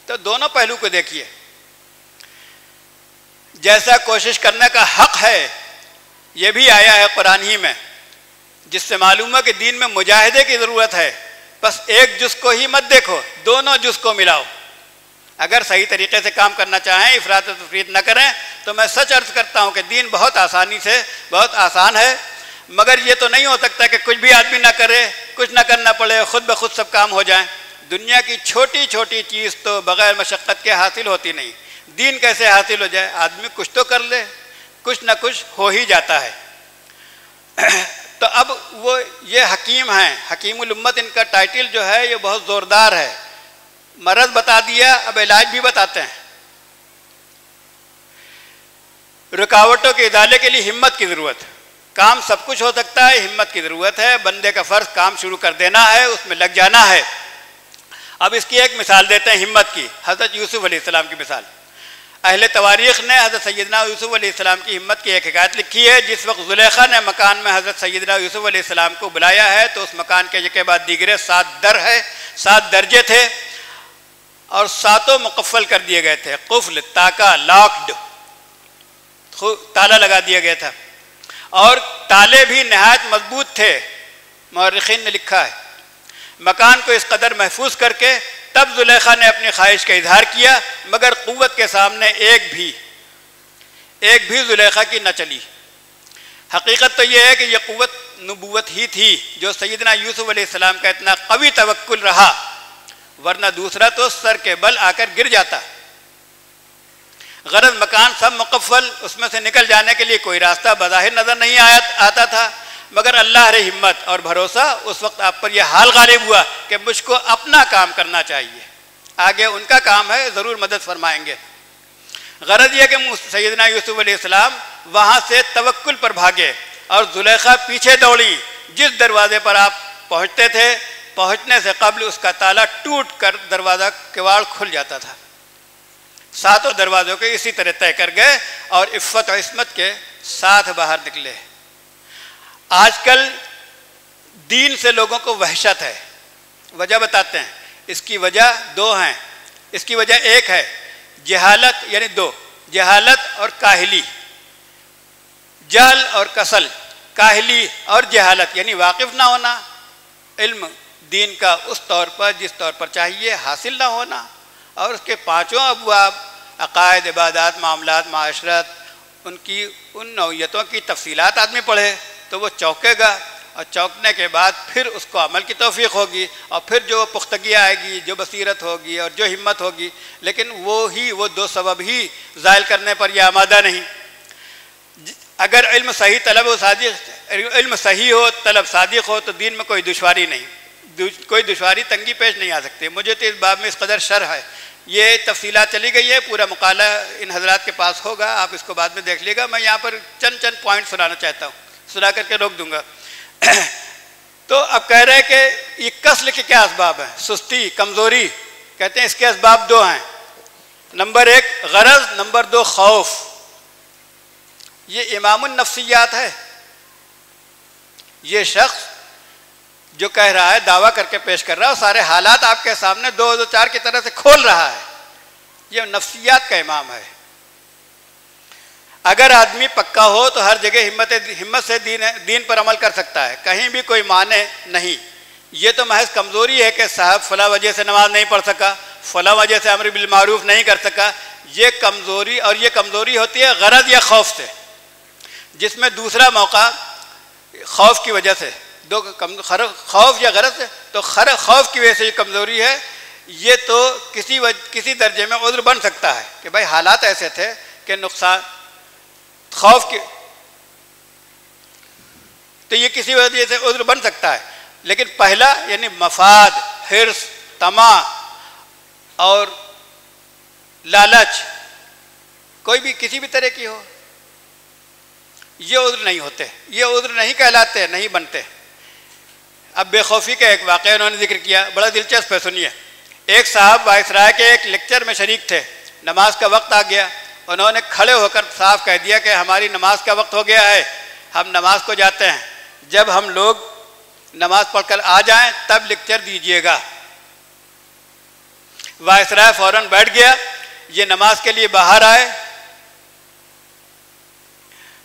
تو دونوں پہلو کو دیکھیے، جیسا کوشش کرنے کا حق ہے یہ بھی آیا ہے قرآن ہی میں، جس سے معلوم ہے کہ دین میں مجاہدے کی ضرورت ہے۔ بس ایک جز کو ہی مت دیکھو، دونوں جز کو ملاؤ۔ اگر صحیح طریقے سے کام کرنا چاہیں، افراط و تفریط نہ کریں، تو میں سچ عرض کرتا ہوں کہ دین بہت آسان ہے، مگر یہ تو نہیں ہو سکتا کہ کچھ بھی آدمی نہ کرے، کچھ نہ کرنا پڑے، خود بخود سب کام ہو جائیں۔ دنیا کی چھوٹی چھوٹی چیز تو بغیر مشقت کے حاصل ہوتی نہیں، دین کیسے حاصل ہو جائے؟ آدمی کچھ تو کر لے، کچھ نہ کچھ ہو ہی جاتا ہے۔ تو اب وہ یہ حکیم ہیں، حکیم الامت، ان کا ٹائٹل جو ہے یہ بہت زوردار ہے۔ مرض بتا دیا، اب علاج بھی بتاتے ہیں۔ رکاوٹوں کے ازالے کے لیے ہمت کی ضرورت۔ کام سب کچھ ہو سکتا ہے، ہمت کی ضرورت ہے۔ بندے کا فرض کام شروع کر دینا ہے، اس میں لگ جانا ہے۔ اب اس کی ایک مثال دیتے ہیں ہمت کی، حضرت یوسف علیہ السلام کی مثال۔ اہل تواریخ نے حضرت سیدنا یوسف علیہ السلام کی ہمت کی ایک حکایت لکھی ہے۔ جس وقت زلیخا نے مکان میں حضرت سیدنا یوسف علیہ السلام کو بلایا ہے تو اس مکان کے یکے بعد دیگرے 7 در ہے، 7 درجے تھے، اور 7 مقفل کر دیے گئے تھے، قفل، تاکہ، لاکڈ، تالا لگا دیا گیا تھا، اور تالے بھی نہایت مضبوط تھے۔ مورخین نے لکھا ہے مکان کو اس قدر محفوظ کر کے تب زلیخا نے اپنی خواہش کا اظہار کیا، مگر قوت کے سامنے ایک بھی زلیخا کی نہ چلی۔ حقیقت تو یہ ہے کہ یہ قوت نبوت ہی تھی جو سیدنا یوسف علیہ السلام کا اتنا قوی توکل رہا، ورنہ دوسرا تو سر کے بل آ کر گر جاتا۔ غرض مکان سب مقفل، اس میں سے نکل جانے کے لیے کوئی راستہ بظاہر نظر نہیں آتا تھا، مگر اللہ رے ہمت اور بھروسہ اس وقت آپ پر یہ حال غالب ہوا کہ مجھ کو اپنا کام کرنا چاہیے، آگے ان کا کام ہے، ضرور مدد فرمائیں گے۔ غرض یہ کہ سیدنا یوسف علیہ السلام وہاں سے توکل پر بھاگے اور زلیخا پیچھے دوڑی۔ جس دروازے پر آپ پہنچتے تھے، پہنچنے سے قبل اس کا تالا ٹوٹ کر دروازہ کواڑ کھل جاتا تھا۔ ساتوں دروازوں کے اسی طرح طے کر گئے اور عفت و عصمت کے ساتھ باہر نکلے۔ آج کل دین سے لوگوں کو وحشت ہے، وجہ بتاتے ہیں۔ اس کی وجہ دو ہیں، اس کی وجہ ایک ہے جہالت، یعنی دو، جہالت اور کاہلی، جہل اور کسل، کاہلی اور جہالت یعنی واقف نہ ہونا، علم دین کا اس طور پر جس طور پر چاہیے حاصل نہ ہونا، اور اس کے پانچوں ابواب عقائد، عبادات، معاملات، معاشرت، ان نوعیتوں کی تفصیلات آدمی پڑھے تو وہ چونکے گا، اور چونکنے کے بعد پھر اس کو عمل کی توفیق ہوگی، اور پھر جو پختگی آئے گی، جو بصیرت ہوگی اور جو ہمت ہوگی، لیکن وہ دو سبب ہی زائل کرنے پر یہ آمادہ نہیں۔ اگر علم صحیح طلب و صادق، علم صحیح ہو، طلب صادق ہو، تو دین میں کوئی دشواری نہیں، کوئی دشواری تنگی پیش نہیں آ سکتی۔ مجھے تو اس باب میں اس قدر شرح ہے، یہ تفصیلات چلی گئی ہے، پورا مقالہ ان حضرات کے پاس ہوگا، آپ اس کو بعد میں دیکھ لیے گا۔ میں یہاں پر چند پوائنٹ سنانا چاہتا ہوں، سنا کر کے روک دوں گا۔ تو اب کہہ رہے ہیں کہ یہ کسل کے کیا اسباب ہیں؟ سستی، کمزوری، کہتے ہیں اس کے اسباب دو ہیں، نمبر ایک غرض، نمبر دو خوف۔ یہ امام النفسیات ہے، یہ شخص جو کہہ رہا ہے، دعویٰ کر کے پیش کر رہا ہے، سارے حالات آپ کے سامنے دو چار کی طرح سے کھول رہا ہے، یہ نفسیات کا امام ہے۔ اگر آدمی پکا ہو تو ہر جگہ ہمت سے دین پر عمل کر سکتا ہے، کہیں بھی کوئی مانع نہیں۔ یہ تو محض کمزوری ہے کہ صاحب فلاں وجہ سے نماز نہیں پڑھ سکا، فلاں وجہ سے امر بالمعروف نہیں کر سکا، یہ کمزوری، اور یہ کمزوری ہوتی ہے غرض یا خوف سے، جس میں دوسرا موقع خوف کی وجہ سے، خوف یا غرض سے، تو خوف کی وجہ سے یہ کمزوری ہے۔ یہ تو کسی درجے میں عذر بن سکتا ہے کہ بھائی حالات ایسے تھے کہ نقصان، خوف کی، تو یہ کسی وجہ سے عذر بن سکتا ہے، لیکن پہلا یعنی مفاد، حرص، طمع اور لالچ، کوئی بھی کسی بھی طرح کی ہو، یہ عذر نہیں ہوتے، یہ عذر نہیں کہلاتے، نہیں بنتے۔ اب بے خوفی کا ایک واقعہ انہوں نے ذکر کیا، بڑا دلچسپ ہے، سنیے۔ ایک صاحب وائسرائے کے ایک لیکچر میں شریک تھے، نماز کا وقت آ گیا، انہوں نے کھڑے ہو کر صاف کہہ دیا کہ ہماری نماز کا وقت ہو گیا ہے، ہم نماز کو جاتے ہیں، جب ہم لوگ نماز پڑھ کر آ جائیں تب لیکچر دیجیے گا۔ وائسرائے فوراً بیٹھ گیا، یہ نماز کے لیے باہر آئے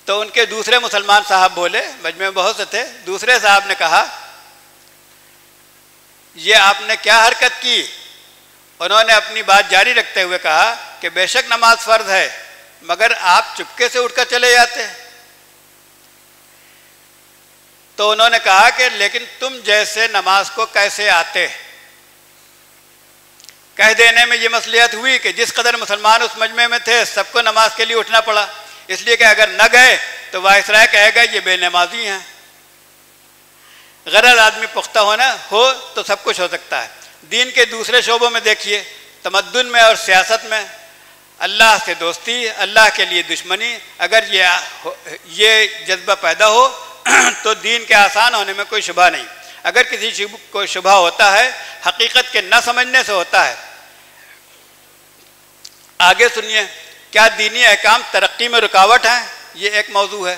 تو ان کے دوسرے مسلمان صاحب بولے، مجمع میں بہت سے تھے، دوسرے صاحب نے کہا یہ آپ نے کیا حرکت کی؟ انہوں نے اپنی بات جاری رکھتے ہوئے کہا کہ بے شک نماز فرض ہے، مگر آپ چپکے سے اٹھ کر چلے جاتے۔ تو انہوں نے کہا کہ لیکن تم جیسے نماز کو کیسے آتے؟ کہہ دینے میں یہ مصلحت ہوئی کہ جس قدر مسلمان اس مجمع میں تھے سب کو نماز کے لیے اٹھنا پڑا، اس لیے کہ اگر نہ گئے تو وائسرائے کہے گا یہ بے نمازی ہیں۔ غرض آدمی پختہ ہو تو سب کچھ ہو سکتا ہے۔ دین کے دوسرے شعبوں میں دیکھیے، تمدن میں اور سیاست میں، اللہ سے دوستی، اللہ کے لیے دشمنی، اگر یہ جذبہ پیدا ہو تو دین کے آسان ہونے میں کوئی شبہ نہیں۔ اگر کسی کو شبہ ہوتا ہے حقیقت کے نہ سمجھنے سے ہوتا ہے۔ آگے سنیے، کیا دینی احکام ترقی میں رکاوٹ ہیں؟ یہ ایک موضوع ہے۔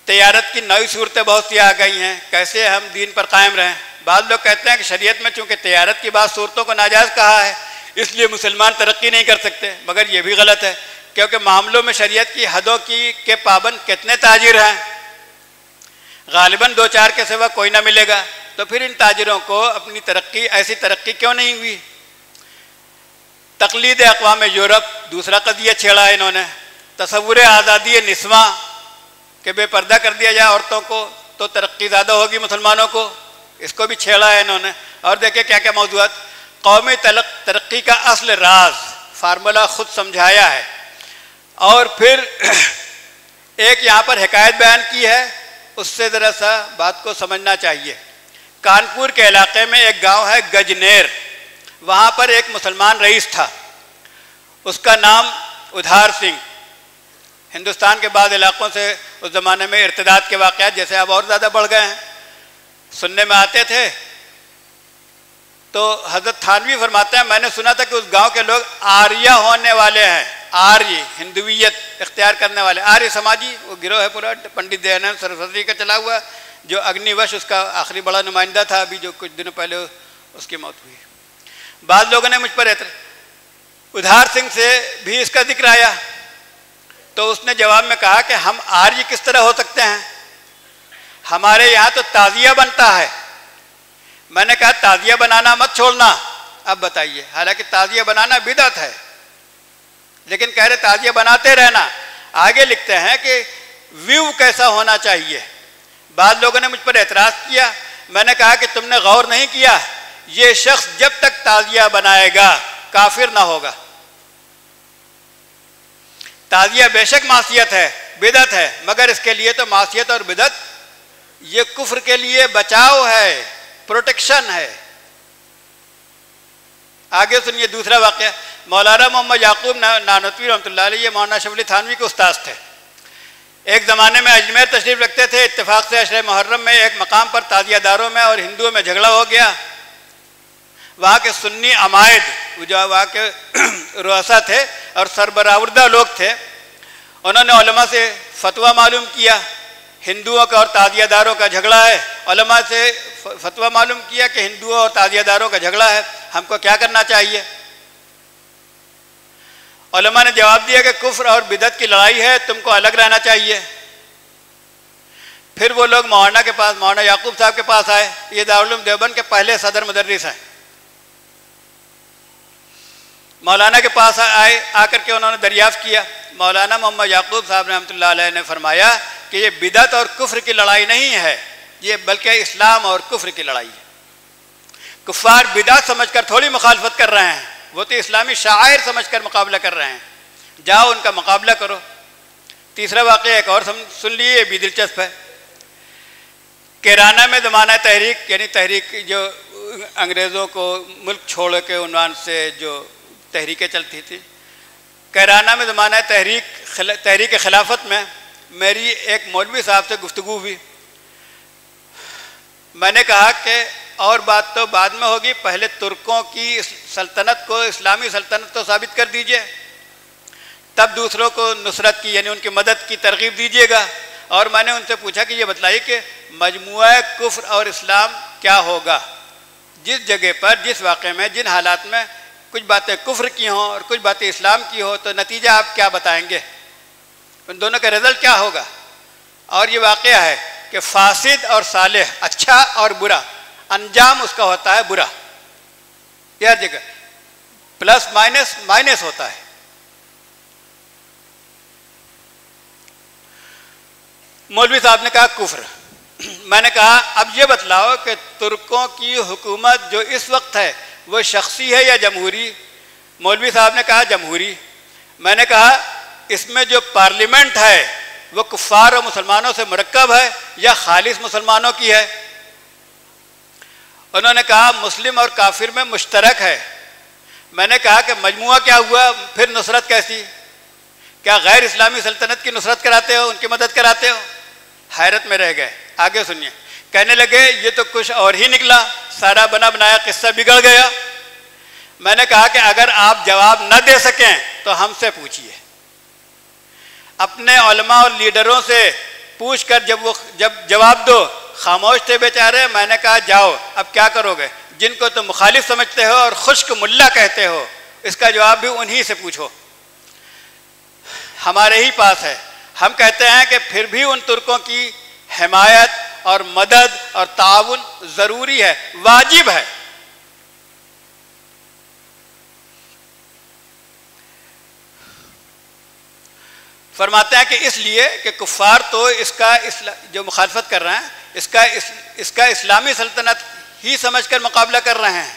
تجارت کی نئی صورتیں بہت سی آ گئی ہیں، کیسے ہم دین پر قائم رہیں؟ بعض لوگ کہتے ہیں کہ شریعت میں چونکہ تجارت کی بعض صورتوں کو ناجائز کہا ہے اس لیے مسلمان ترقی نہیں کر سکتے، مگر یہ بھی غلط ہے، کیونکہ معاملوں میں شریعت کی حدوں کے پابند کتنے تاجر ہیں؟ غالباً دو چار کے سوا کوئی نہ ملے گا، تو پھر ان تاجروں کو اپنی ایسی ترقی کیوں نہیں ہوئی؟ تقلید اقوام یورپ، دوسرا قضیہ چھیڑا ہے انہوں نے۔ تصور آزادی نسواں، کہ بے پردہ کر دیا جائے عورتوں کو تو ترقی زیادہ ہوگی مسلمانوں کو، اس کو بھی چھیڑا ہے انہوں نے۔ اور دیکھیں کیا کیا موضوعات۔ قومی ترقی کا اصل راز، فارمولہ خود سمجھایا ہے۔ اور پھر ایک یہاں پر حکایت بیان کی ہے، اس سے ذرا سا بات کو سمجھنا چاہیے۔ کانپور کے علاقے میں ایک گاؤں ہے گجنیر، وہاں پر ایک مسلمان رئیس تھا، اس کا نام ادھار سنگھ۔ ہندوستان کے بعض علاقوں سے اس زمانے میں ارتداد کے واقعات جیسے اب اور زیادہ بڑھ گئے ہیں، سننے میں آتے تھے، تو حضرت تھانوی فرماتے ہیں میں نے سنا تھا کہ اس گاؤں کے لوگ آریہ ہونے والے ہیں، آریہ ہندویت اختیار کرنے والے، آریہ سماجی وہ گروہ ہے پورا پنڈت دیانند سرسوتی کا چلا ہوا، جو اگنی وش اس کا آخری بڑا نمائندہ تھا، ابھی جو کچھ دنوں پہلے اس کی موت ہوئی۔ بعض لوگوں نے مجھ پر ادھار سنگھ سے بھی اس کا ذکر آیا، تو اس نے جواب میں کہا کہ ہم آریہ کس طرح ہو سکتے ہیں، ہمارے یہاں تو تعزیہ بنتا ہے۔ میں نے کہا تعزیہ بنانا مت چھوڑنا، اب بتائیے، حالانکہ تعزیہ بنانا بدعت ہے، لیکن کہہ رہے تعزیہ بناتے رہنا۔ آگے لکھتے ہیں کہ ویو کیسا ہونا چاہیے۔ بعض لوگوں نے مجھ پر اعتراض کیا، میں نے کہا کہ تم نے غور نہیں کیا، یہ شخص جب تک تعزیہ بنائے گا کافر نہ ہوگا۔ تعزیہ بے شک معصیت ہے، بدعت ہے، مگر اس کے لیے تو معصیت اور بدعت یہ کفر کے لیے بچاؤ ہے، پروٹیکشن ہے۔ آگے سنیے دوسرا واقعہ۔ مولانا محمد یعقوب نانوتوی رحمۃ اللہ علیہ، یہ مولانا شبلی تھانوی کے استاد تھے۔ ایک زمانے میں اجمیر تشریف رکھتے تھے، اتفاق سے عشرہ محرم میں ایک مقام پر تعزیہ داروں میں اور ہندوؤں میں جھگڑا ہو گیا۔ وہاں کے سنی عمائد جو وہاں کے رؤسا تھے اور سربراوردہ لوگ تھے، انہوں نے علماء سے فتویٰ معلوم کیا، ہندوؤں کا اور تعزیہ داروں کا جھگڑا ہے۔ علماء سے فتویٰ معلوم کیا کہ ہندوؤں اور تعزیہ داروں کا جھگڑا ہے، ہم کو کیا کرنا چاہیے؟ علماء نے جواب دیا کہ کفر اور بدعت کی لڑائی ہے، تم کو الگ رہنا چاہیے۔ پھر وہ لوگ مولانا کے پاس، مولانا یعقوب صاحب کے پاس آئے، یہ دارالعلوم دیوبند کے پہلے صدر مدرس ہیں۔ مولانا کے پاس آئے، آ کر کے انہوں نے دریافت کیا۔ مولانا محمد یعقوب صاحب رحمۃ اللہ علیہ نے فرمایا کہ یہ بدعت اور کفر کی لڑائی نہیں ہے، یہ بلکہ اسلام اور کفر کی لڑائی ہے۔ کفار بدعت سمجھ کر تھوڑی مخالفت کر رہے ہیں، وہ تو اسلامی شعائر سمجھ کر مقابلہ کر رہے ہیں، جاؤ ان کا مقابلہ کرو۔ تیسرا واقعہ ایک اور سن لیے، یہ بھی دلچسپ ہے۔ کیرانہ میں زمانہ تحریک، یعنی تحریک جو انگریزوں کو ملک چھوڑ کے عنوان سے جو تحریکیں چلتی تھیں، کیرانہ میں زمانہ تحریک خلافت میں میری ایک مولوی صاحب سے گفتگو ہوئی۔ میں نے کہا کہ اور بات تو بعد میں ہوگی، پہلے ترکوں کی سلطنت کو، اسلامی سلطنت کو ثابت کر دیجئے، تب دوسروں کو نصرت کی یعنی ان کی مدد کی ترغیب دیجیے گا۔ اور میں نے ان سے پوچھا کہ یہ بتلائیے کہ مجموعہ کفر اور اسلام کیا ہوگا، جس جگہ پر، جس واقعے میں، جن حالات میں کچھ باتیں کفر کی ہوں اور کچھ باتیں اسلام کی ہوں، تو نتیجہ آپ کیا بتائیں گے، ان دونوں کا رزلٹ کیا ہوگا؟ اور یہ واقعہ ہے کہ فاسد اور صالح، اچھا اور برا، انجام اس کا ہوتا ہے برا، یہ ہر جگہ پلس مائنس مائنس ہوتا ہے۔ مولوی صاحب نے کہا کفر۔ میں نے کہا اب یہ بتلاؤ کہ ترکوں کی حکومت جو اس وقت ہے وہ شخصی ہے یا جمہوری؟ مولوی صاحب نے کہا جمہوری۔ میں نے کہا اس میں جو پارلیمنٹ ہے وہ کفار و مسلمانوں سے مرکب ہے یا خالص مسلمانوں کی ہے؟ انہوں نے کہا مسلم اور کافر میں مشترک ہے۔ میں نے کہا کہ مجموعہ کیا ہوا، پھر نصرت کیسی؟ کیا غیر اسلامی سلطنت کی نصرت کراتے ہو، ان کی مدد کراتے ہو؟ حیرت میں رہ گئے۔ آگے سنیے، کہنے لگے یہ تو کچھ اور ہی نکلا، سارا بنا بنایا قصہ بگڑ گیا۔ میں نے کہا کہ اگر آپ جواب نہ دے سکیں تو ہم سے پوچھیے، اپنے علماء اور لیڈروں سے پوچھ کر جب جواب دو۔ خاموش تھے بیچارے۔ میں نے کہا جاؤ، اب کیا کرو گے؟ جن کو تم مخالف سمجھتے ہو اور خشک ملا کہتے ہو، اس کا جواب بھی انہی سے پوچھو، ہمارے ہی پاس ہے۔ ہم کہتے ہیں کہ پھر بھی ان ترکوں کی حمایت اور مدد اور تعاون ضروری ہے، واجب ہے۔ فرماتے ہیں کہ اس لیے کہ کفار تو اس کا جو مخالفت کر رہے ہیں اس کا اسلامی سلطنت ہی سمجھ کر مقابلہ کر رہے ہیں،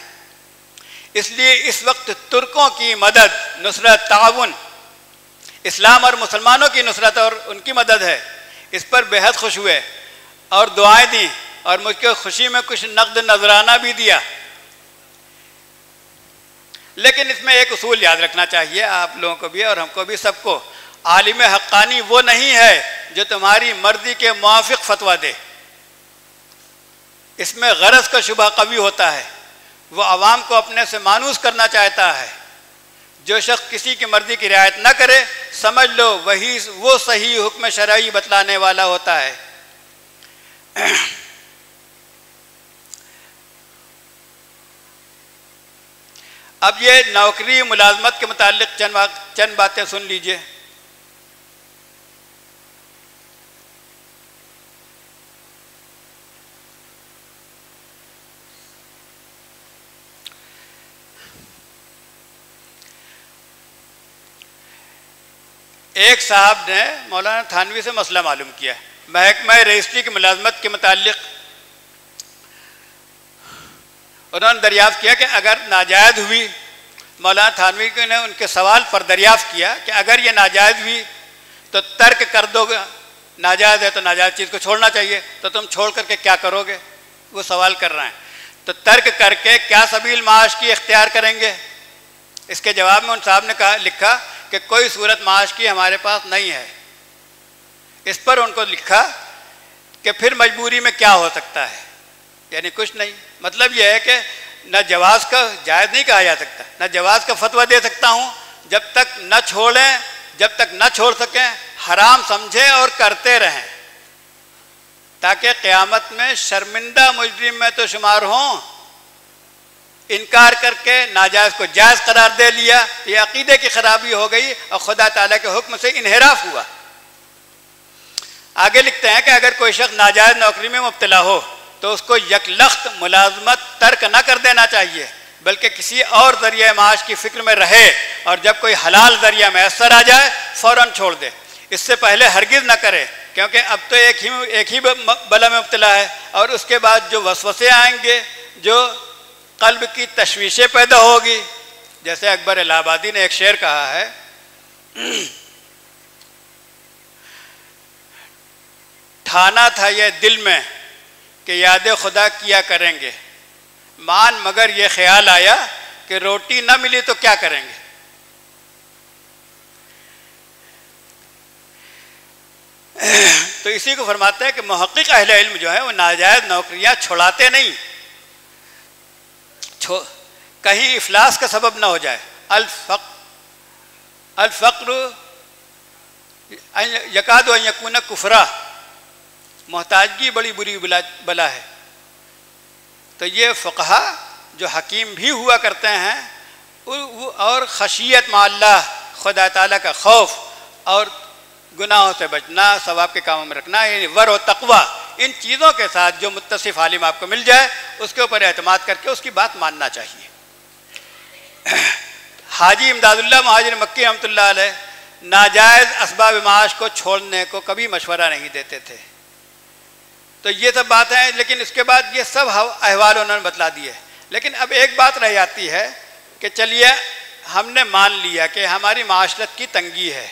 اس لیے اس وقت ترکوں کی مدد، نصرت، تعاون اسلام اور مسلمانوں کی نصرت اور ان کی مدد ہے۔ اس پر بے حد خوش ہوئے اور دعائیں دیں اور مجھ کو خوشی میں کچھ نقد نذرانہ بھی دیا۔ لیکن اس میں ایک اصول یاد رکھنا چاہیے آپ لوگوں کو بھی اور ہم کو بھی، سب کو۔ عالم حقانی وہ نہیں ہے جو تمہاری مرضی کے موافق فتویٰ دے، اس میں غرض کا شبہ قوی ہوتا ہے۔ وہ عوام کو اپنے سے مانوس کرنا چاہتا ہے۔ جو شخص کسی کی مرضی کی رعایت نہ کرے سمجھ لو وہی وہ صحیح حکم شرعی بتلانے والا ہوتا ہے۔ اب یہ نوکری ملازمت کے متعلق چند باتیں سن لیجئے۔ ایک صاحب نے مولانا تھانوی سے مسئلہ معلوم کیا، محکمہ رجسٹری کی ملازمت کے متعلق انہوں نے دریافت کیا کہ اگر ناجائز ہوئی، مولانا تھانوی نے ان کے سوال پر دریافت کیا کہ اگر یہ ناجائز ہوئی تو ترک کر دو گے، ناجائز ہے تو ناجائز چیز کو چھوڑنا چاہیے، تو تم چھوڑ کر کے کیا کرو گے؟ وہ سوال کر رہے ہیں، تو ترک کر کے کیا سبیل معاش کی اختیار کریں گے؟ اس کے جواب میں ان صاحب نے لکھا کہ کوئی صورت معاش کی ہمارے پاس نہیں ہے۔ اس پر ان کو لکھا کہ پھر مجبوری میں کیا ہو سکتا ہے، یعنی کچھ نہیں۔ مطلب یہ ہے کہ نہ جواز کا جائز نہیں کہا جا سکتا، نہ جواز کا فتویٰ دے سکتا ہوں جب تک نہ چھوڑیں، جب تک نہ چھوڑ سکیں حرام سمجھیں اور کرتے رہیں، تاکہ قیامت میں شرمندہ مجرم میں تو شمار ہوں۔ انکار کر کے ناجائز کو جائز قرار دے لیا، یہ عقیدے کی خرابی ہو گئی اور خدا تعالیٰ کے حکم سے انحراف ہوا۔ آگے لکھتے ہیں کہ اگر کوئی شخص ناجائز نوکری میں مبتلا ہو تو اس کو یکلخت ملازمت ترک نہ کر دینا چاہیے، بلکہ کسی اور ذریعہ معاش کی فکر میں رہے، اور جب کوئی حلال ذریعہ میسر آ جائے فوراً چھوڑ دے۔ اس سے پہلے ہرگز نہ کرے، کیونکہ اب تو ایک ہی بلا میں مبتلا ہے، اور اس کے بعد جو وسوسے آئیں گے، جو قلب کی تشویشیں پیدا ہوگی۔ جیسے اکبر الہ آبادی نے ایک شعر کہا ہے، ٹھانا تھا یہ دل میں کہ یاد خدا کیا کریں گے، مان مگر یہ خیال آیا کہ روٹی نہ ملی تو کیا کریں گے۔ تو اسی کو فرماتے ہیں کہ محقق اہل علم جو ہے وہ ناجائز نوکریاں چھوڑاتے نہیں، کہیں افلاس کا سبب نہ ہو جائے۔ الفقر یکاد ان یکون کفرا، محتاجگی بڑی بری بلا ہے۔ تو یہ فقہا جو حکیم بھی ہوا کرتے ہیں، اور خشیت مع اللہ، خدا تعالیٰ کا خوف اور گناہوں سے بچنا، ثواب کے کاموں میں رکھنا، یعنی ور و تقوی، ان چیزوں کے ساتھ جو متصف عالم آپ کو مل جائے اس کے اوپر اعتماد کر کے اس کی بات ماننا چاہیے۔ حاجی امداد اللہ مہاجر مکی رحمۃ اللہ علیہ ناجائز اسباب معاش کو چھوڑنے کو کبھی مشورہ نہیں دیتے تھے۔ تو یہ سب بات ہیں، لیکن اس کے بعد یہ سب احوال انہوں نے بتلا دیے۔ لیکن اب ایک بات رہ جاتی ہے کہ چلیے ہم نے مان لیا کہ ہماری معاشرت کی تنگی ہے،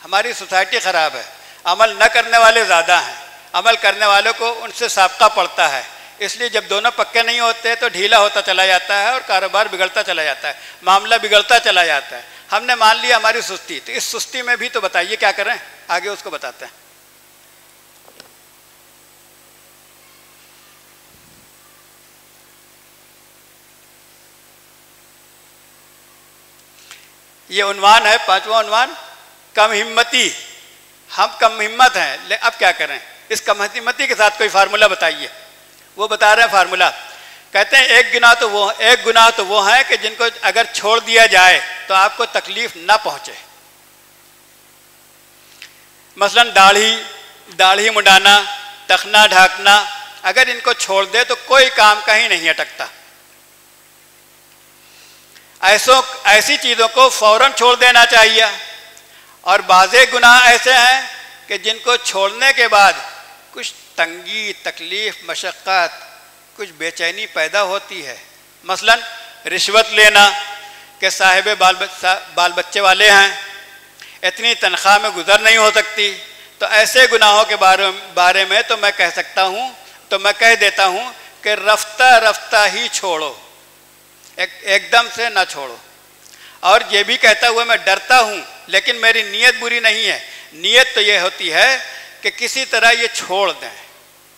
ہماری سوسائٹی خراب ہے، عمل نہ کرنے والے زیادہ ہیں، عمل کرنے والوں کو ان سے سابقہ پڑتا ہے، اس لیے جب دونوں پکے نہیں ہوتے تو ڈھیلا ہوتا چلا جاتا ہے اور کاروبار بگڑتا چلا جاتا ہے، معاملہ بگڑتا چلا جاتا ہے۔ ہم نے مان لیا ہماری سستی، تو اس سستی میں بھی تو بتائیے کیا کریں، آگے اس کو بتاتے ہیں۔ یہ عنوان ہے، پانچواں عنوان، کم ہمتی۔ ہم کم ہمت ہیں، اب کیا کریں؟ اس کم ہمتی کے ساتھ کوئی فارمولہ بتائیے۔ وہ بتا رہے ہیں فارمولہ، کہتے ہیں ایک گناہ تو وہ ہیں کہ جن کو اگر چھوڑ دیا جائے تو آپ کو تکلیف نہ پہنچے۔ مثلا داڑھی منڈانا، ٹخنا ڈھانکنا، اگر ان کو چھوڑ دے تو کوئی کام کہیں نہیں اٹکتا۔ ایسی چیزوں کو فوراً چھوڑ دینا چاہیے۔ اور بعض گناہ ایسے ہیں کہ جن کو چھوڑنے کے بعد کچھ تنگی، تکلیف، مشقت، کچھ بے چینی پیدا ہوتی ہے۔ مثلا رشوت لینا، کہ صاحب بال بچے والے ہیں، اتنی تنخواہ میں گزر نہیں ہو سکتی، تو ایسے گناہوں کے بارے میں تو میں کہہ دیتا ہوں کہ رفتہ رفتہ ہی چھوڑو، ایک دم سے نہ چھوڑو۔ اور یہ بھی کہتا ہوا میں ڈرتا ہوں، لیکن میری نیت بری نہیں ہے، نیت تو یہ ہوتی ہے کہ کسی طرح یہ چھوڑ دیں،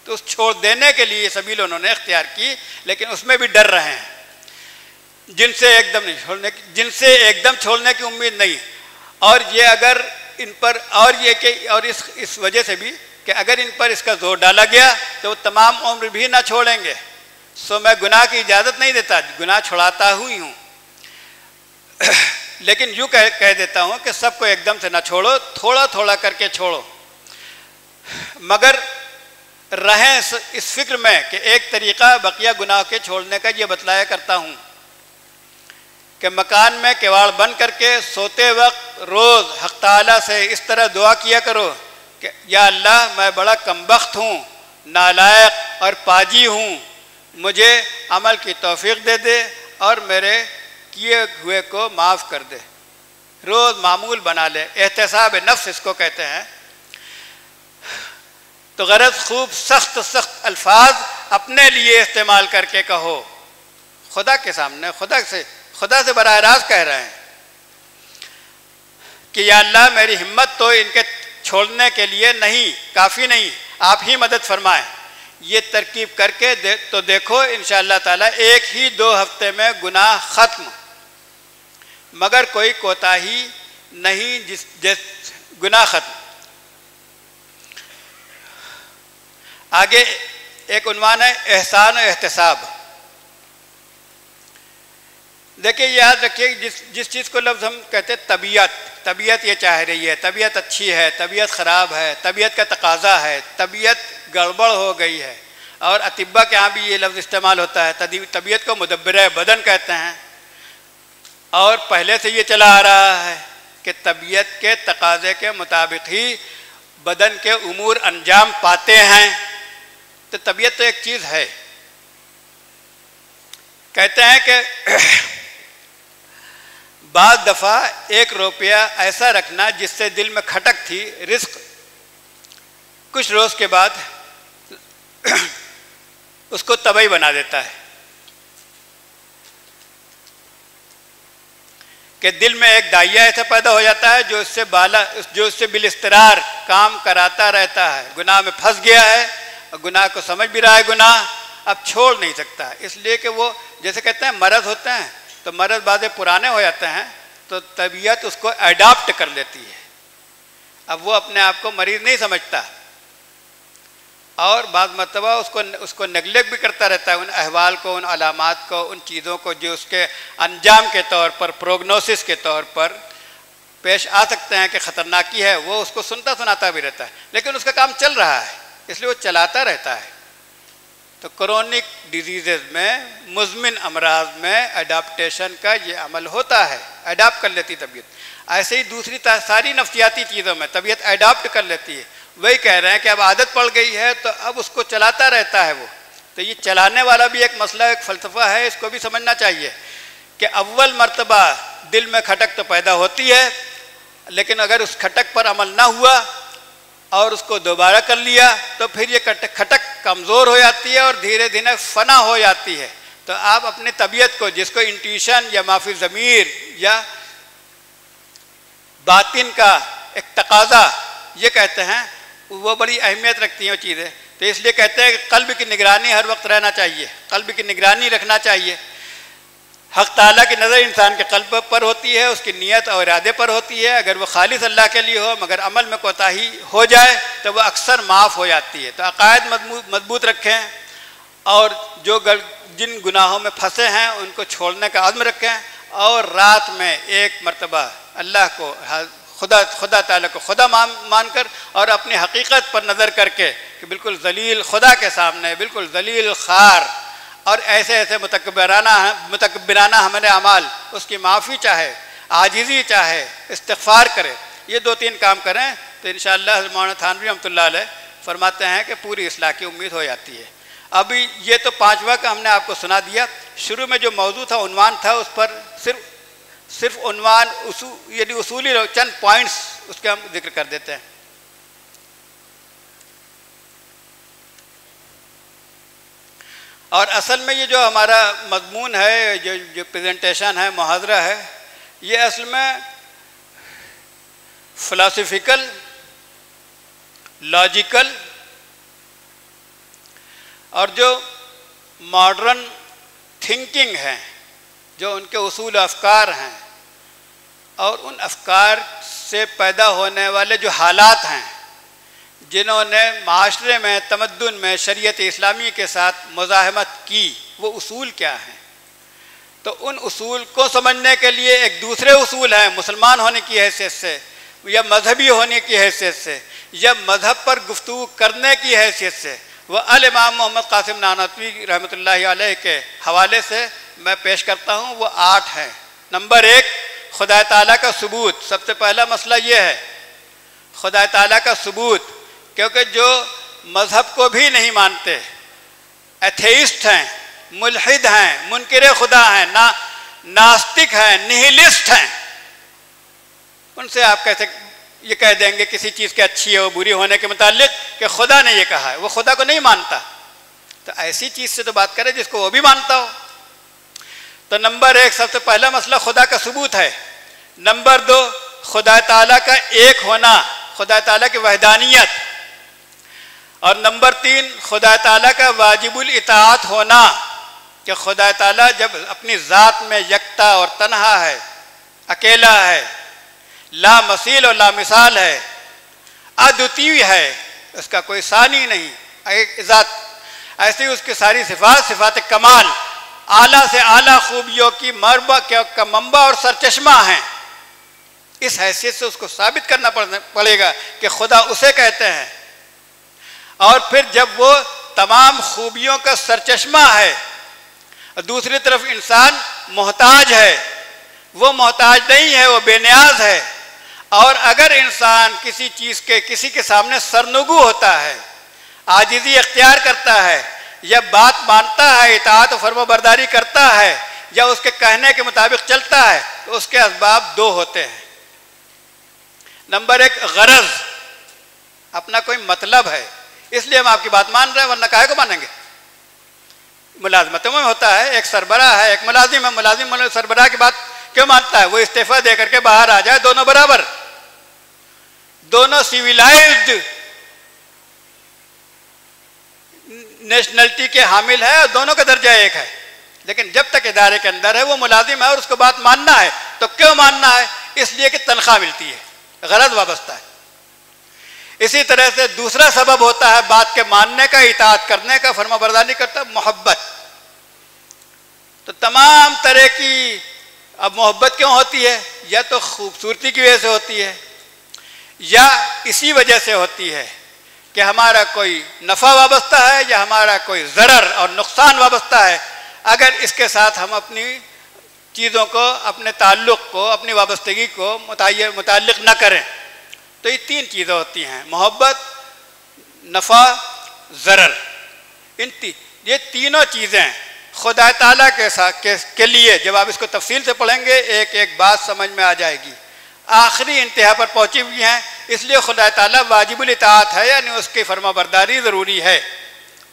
تو اس چھوڑ دینے کے لیے یہ سبیل انہوں نے اختیار کی، لیکن اس میں بھی ڈر رہے ہیں، جن سے ایک دم چھوڑنے کی امید نہیں۔ اور یہ اگر ان پر اور اس وجہ سے بھی کہ اگر ان پر اس کا زور ڈالا گیا تو وہ تمام عمر بھی نہ چھوڑیں گے۔ سو میں گناہ کی اجازت نہیں دیتا، گناہ چھڑاتا ہی ہوں، لیکن یوں کہہ دیتا ہوں کہ سب کو ایک دم سے نہ چھوڑو، تھوڑا تھوڑا کر کے چھوڑو، مگر رہیں اس فکر میں کہ ایک طریقہ بقیہ گناہ کے چھوڑنے کا یہ بتلایا کرتا ہوں کہ مکان میں کیواڑ بند کر کے سوتے وقت روز حق تعالیٰ سے اس طرح دعا کیا کرو کہ یا اللہ میں بڑا کمبخت ہوں، نالائق اور پاجی ہوں، مجھے عمل کی توفیق دے دے اور میرے کیے ہوئے کو معاف کر دے۔ روز معمول بنا لے، احتساب نفس اس کو کہتے ہیں۔ تو غرض خوب سخت الفاظ اپنے لیے استعمال کر کے کہو، خدا کے سامنے، خدا سے براہ راست کہہ رہے ہیں کہ یا اللہ میری ہمت تو ان کے چھوڑنے کے لیے نہیں، کافی نہیں، آپ ہی مدد فرمائیں۔ یہ ترکیب کر کے تو دیکھو انشاءاللہ تعالیٰ ایک ہی 2 ہفتے میں گناہ ختم، مگر کوئی کوتاہی نہیں، گناہ ختم۔ آگے ایک عنوان ہے احسان و احتساب۔ دیکھیے یاد رکھیے جس چیز کو لفظ ہم کہتے ہیں طبیعت یہ چاہ رہی ہے، طبیعت اچھی ہے، طبیعت خراب ہے، طبیعت کا تقاضا ہے، طبیعت گڑبڑ ہو گئی ہے، اور اطباء کے ہاں بھی یہ لفظ استعمال ہوتا ہے، طبیعت کو مدبرہ بدن کہتے ہیں، اور پہلے سے یہ چلا آ رہا ہے کہ طبیعت کے تقاضے کے مطابق ہی بدن کے امور انجام پاتے ہیں۔ تو طبیعت تو ایک چیز ہے۔ کہتے ہیں کہ بعض دفعہ 1 روپیہ ایسا رکھنا جس سے دل میں کھٹک تھی، رزق کچھ روز کے بعد اس کو تباہی بنا دیتا ہے، کہ دل میں ایک داعیہ ایسا پیدا ہو جاتا ہے جو اس سے بالاضطرار کام کراتا رہتا ہے، گناہ میں پھنس گیا ہے اور گناہ کو سمجھ بھی رہا ہے، گناہ اب چھوڑ نہیں سکتا، اس لیے کہ وہ جیسے کہتے ہیں مرض ہوتے ہیں تو مرض بعض پرانے ہو جاتے ہیں تو طبیعت اس کو ایڈاپٹ کر لیتی ہے، اب وہ اپنے آپ کو مریض نہیں سمجھتا، اور بعض مرتبہ اس کو نیگلیکٹ بھی کرتا رہتا ہے، ان احوال کو، ان علامات کو، ان چیزوں کو جو اس کے انجام کے طور پر، پروگنوسس کے طور پر پیش آ سکتے ہیں کہ خطرناکی ہے، وہ اس کو سناتا بھی رہتا ہے، لیکن اس کا کام چل رہا ہے، اس لیے وہ چلاتا رہتا ہے۔ تو کرونک ڈیزیزز میں، مزمن امراض میں ایڈاپٹیشن کا یہ عمل ہوتا ہے، ایڈاپٹ کر لیتی طبیعت۔ ایسے ہی دوسری ساری نفسیاتی چیزوں میں طبیعت ایڈاپٹ کر لیتی ہے۔ وہی کہہ رہے ہیں کہ اب عادت پڑ گئی ہے تو اب اس کو چلاتا رہتا ہے وہ۔ تو یہ چلانے والا بھی ایک مسئلہ، ایک فلسفہ ہے، اس کو بھی سمجھنا چاہیے کہ اول مرتبہ دل میں کھٹک تو پیدا ہوتی ہے، لیکن اگر اس کھٹک پر عمل نہ ہوا اور اس کو دوبارہ کر لیا تو پھر یہ کھٹک کمزور ہو جاتی ہے اور دھیرے دھیرے فنا ہو جاتی ہے۔ تو آپ اپنی طبیعت کو، جس کو انٹیوشن یا ما فی الضمیر یا باطن کا ایک تقاضا یہ کہتے ہیں، وہ بڑی اہمیت رکھتی ہیں وہ چیزیں۔ تو اس لیے کہتے ہیں کہ قلب کی نگرانی ہر وقت رہنا چاہیے، قلب کی نگرانی رکھنا چاہیے۔ حق تعالیٰ کی نظر انسان کے قلب پر ہوتی ہے، اس کی نیت اور ارادے پر ہوتی ہے، اگر وہ خالص اللہ کے لیے ہو مگر عمل میں کوتاہی ہو جائے تو وہ اکثر معاف ہو جاتی ہے۔ تو عقائد مضبوط رکھیں، اور جن گناہوں میں پھنسے ہیں ان کو چھوڑنے کا عزم رکھیں، اور رات میں 1 مرتبہ اللہ کو، خدا تعالیٰ کو خدا مان کر اور اپنی حقیقت پر نظر کر کے کہ بالکل ذلیل خدا کے سامنے، بالکل ذلیل خوار اور ایسے متکبرانہ ہمارے اعمال، اس کی معافی چاہے، عاجزی چاہے، استغفار کرے، یہ 2-3 کام کریں تو انشاءاللہ مولانا تھانوی رحمۃ اللہ علیہ فرماتے ہیں کہ پوری اصلاح کی امید ہو جاتی ہے۔ ابھی یہ تو 5واں کا ہم نے آپ کو سنا دیا۔ شروع میں جو موضوع تھا، عنوان تھا، اس پر صرف عنوان یعنی اصولی چند پوائنٹس اس کے ہم ذکر کر دیتے ہیں۔ اور اصل میں یہ جو ہمارا مضمون ہے، جو پریزنٹیشن ہے، محاضرہ ہے، یہ اصل میں فلاسفیکل، لاجیکل اور جو ماڈرن تھنکنگ ہے، جو ان کے اصول و افکار ہیں، اور ان افکار سے پیدا ہونے والے جو حالات ہیں جنہوں نے معاشرے میں، تمدن میں شریعت اسلامی کے ساتھ مزاحمت کی، وہ اصول کیا ہیں؟ تو ان اصول کو سمجھنے کے لیے ایک دوسرے اصول ہیں مسلمان ہونے کی حیثیت سے، یا مذہبی ہونے کی حیثیت سے، یا مذہب پر گفتگو کرنے کی حیثیت سے، وہ الامام محمد قاسم نانوتوی رحمۃ اللہ علیہ کے حوالے سے میں پیش کرتا ہوں۔ وہ 8 ہیں۔ نمبر 1، خدا تعالیٰ کا ثبوت۔ سب سے پہلا مسئلہ یہ ہے خدا تعالیٰ کا ثبوت، کیونکہ جو مذہب کو بھی نہیں مانتے، ایتھیسٹ ہیں، ملحد ہیں، منکر خدا ہیں، ناستک ہیں، نہلسٹ ہیں، ان سے آپ کیسے یہ کہہ دیں گے کسی چیز کے اچھی اور بری ہونے کے متعلق کہ خدا نے یہ کہا ہے؟ وہ خدا کو نہیں مانتا، تو ایسی چیز سے تو بات کرے جس کو وہ بھی مانتا ہو۔ تو نمبر 1 سب سے پہلا مسئلہ خدا کا ثبوت ہے۔ نمبر 2 خدا تعالیٰ کا ایک ہونا، خدا تعالیٰ کی وحدانیت۔ اور نمبر 3 خدا تعالیٰ کا واجب الاطاعت ہونا، کہ خدا تعالیٰ جب اپنی ذات میں یکتا اور تنہا ہے، اکیلا ہے، لا مثیل اور لا مثال ہے، ادوتی ہے، اس کا کوئی ثانی نہیں، ایک ذات، ایسی اس کی ساری صفات کمال، اعلیٰ سے اعلیٰ خوبیوں کی مربع کا منبع اور سرچشمہ ہیں۔ اس حیثیت سے اس کو ثابت کرنا پڑے گا کہ خدا اسے کہتے ہیں۔ اور پھر جب وہ تمام خوبیوں کا سرچشمہ ہے، دوسری طرف انسان محتاج ہے، وہ محتاج نہیں ہے، وہ بے نیاز ہے، اور اگر انسان کسی چیز کے کسی کے سامنے سرنگو ہوتا ہے، عاجزی اختیار کرتا ہے، یا بات مانتا ہے، اطاعت و فرما برداری کرتا ہے، یا اس کے کہنے کے مطابق چلتا ہے، تو اس کے اسباب 2 ہوتے ہیں۔ نمبر 1 غرض، اپنا کوئی مطلب ہے، اس لیے ہم آپ کی بات مان رہے ہیں، ورنہ کاہے کو مانیں گے؟ ملازمتوں میں ہوتا ہے، ایک سربراہ ہے، ایک ملازم ہے، ملازم سربراہ کی بات کیوں مانتا ہے؟ وہ استعفیٰ دے کر کے باہر آ جائے، دونوں برابر، دونوں سیویلائزڈ نیشنلٹی کے حامل ہے، اور دونوں کا درجہ ایک ہے، لیکن جب تک ادارے کے اندر ہے وہ ملازم ہے اور اس کو بات ماننا ہے۔ تو کیوں ماننا ہے؟ اس لیے کہ تنخواہ ملتی ہے، غرض وابستہ ہے۔ اسی طرح سے دوسرا سبب ہوتا ہے بات کے ماننے کا، اطاعت کرنے کا، فرما برداری کرتا، محبت۔ تو تمام طرح کی اب محبت کیوں ہوتی ہے؟ یا تو خوبصورتی کی وجہ سے ہوتی ہے، یا اسی وجہ سے ہوتی ہے کہ ہمارا کوئی نفع وابستہ ہے، یا ہمارا کوئی ضرر اور نقصان وابستہ ہے۔ اگر اس کے ساتھ ہم اپنی چیزوں کو، اپنے تعلق کو، اپنی وابستگی کو متعلق نہ کریں، تو یہ 3 چیزیں ہوتی ہیں: محبت، نفع، ضرر۔ یہ تینوں چیزیں خدا تعالیٰ کے لیے جب آپ اس کو تفصیل سے پڑھیں گے ایک ایک بات سمجھ میں آ جائے گی، آخری انتہا پر پہنچی ہوئی ہیں۔ اس لیے خدا تعالیٰ واجب الاطاعت ہے، یعنی اس کی فرما برداری ضروری ہے،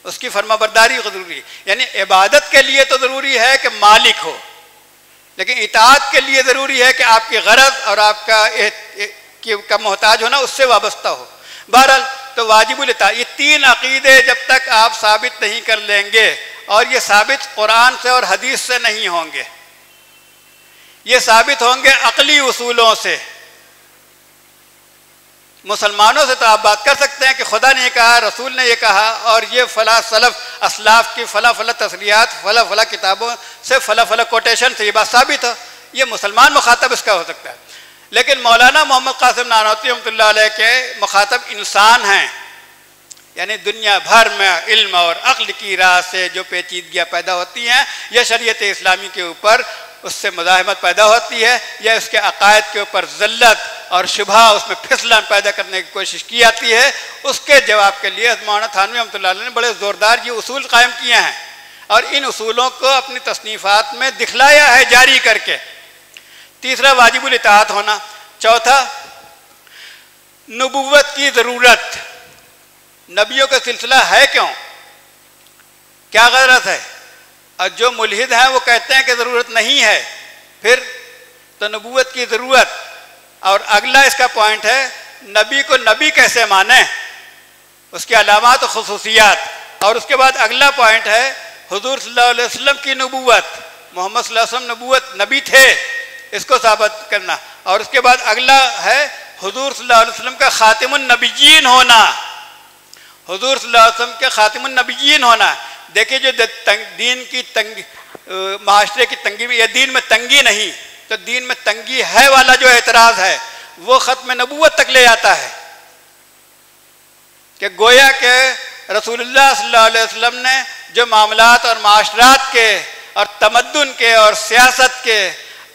اس کی فرما برداری ضروری ہے، یعنی عبادت کے لیے تو ضروری ہے کہ مالک ہو، لیکن اطاعت کے لیے ضروری ہے کہ آپ کی غرض اور آپ کا محتاج ہونا اس سے وابستہ ہو۔ بہرحال تو واجب الاطاعت، یہ 3 عقیدے جب تک آپ ثابت نہیں کر لیں گے، اور یہ ثابت قرآن سے اور حدیث سے نہیں ہوں گے، یہ ثابت ہوں گے عقلی اصولوں سے۔ مسلمانوں سے تو آپ بات کر سکتے ہیں کہ خدا نے یہ کہا، رسول نے یہ کہا، اور یہ فلاں سلف اسلاف کی فلاں فلاں تصریحات، فلاں فلاں کتابوں سے، فلاں فلاں کوٹیشن سے یہ بات ثابت ہو، یہ مسلمان مخاطب اس کا ہو سکتا ہے۔ لیکن مولانا محمد قاسم نانوتوی رحمۃ اللہ علیہ کے مخاطب انسان ہیں، یعنی دنیا بھر میں علم اور عقل کی راہ سے جو پیچیدگیاں پیدا ہوتی ہیں، یا شریعت اسلامی کے اوپر اس سے مزاحمت پیدا ہوتی ہے، یا اس کے عقائد کے اوپر ذلت اور شبہ، اس میں پھسلن پیدا کرنے کی کوشش کی جاتی ہے، اس کے جواب کے لیے مولانا تھانوی رحمۃ اللہ علیہ نے بڑے زوردار یہ اصول قائم کیے ہیں، اور ان اصولوں کو اپنی تصنیفات میں دکھلایا ہے جاری کر کے۔ تیسرا واجب الاطاعت ہونا۔ چوتھا نبوت کی ضرورت، نبیوں کا سلسلہ ہے کیوں، کیا غرض ہے؟ اور جو ملحد ہیں وہ کہتے ہیں کہ ضرورت نہیں ہے، پھر تو نبوت کی ضرورت۔ اور اگلا اس کا پوائنٹ ہے نبی کو نبی کیسے مانیں، اس کی علامات و خصوصیات۔ اور اس کے بعد اگلا پوائنٹ ہے حضور صلی اللہ علیہ وسلم کی نبوت، محمد صلی اللہ علیہ وسلم نبوت نبی تھے، اس کو ثابت کرنا. اور اس کے بعد اگلا ہے حضور صلی اللہ علیہ وسلم کا خاتم النبیین ہونا، حضور صلی اللہ علیہ وسلم کے خاتم النبیین ہونا. دیکھیے جو دین کی معاشرے کی تنگی میں، یا دین میں تنگی نہیں تو دین میں تنگی ہے والا جو اعتراض ہے وہ ختم نبوت تک لے جاتا ہے، کہ گویا کہ رسول اللہ صلی اللہ علیہ وسلم نے جو معاملات اور معاشرات کے اور تمدن کے اور سیاست کے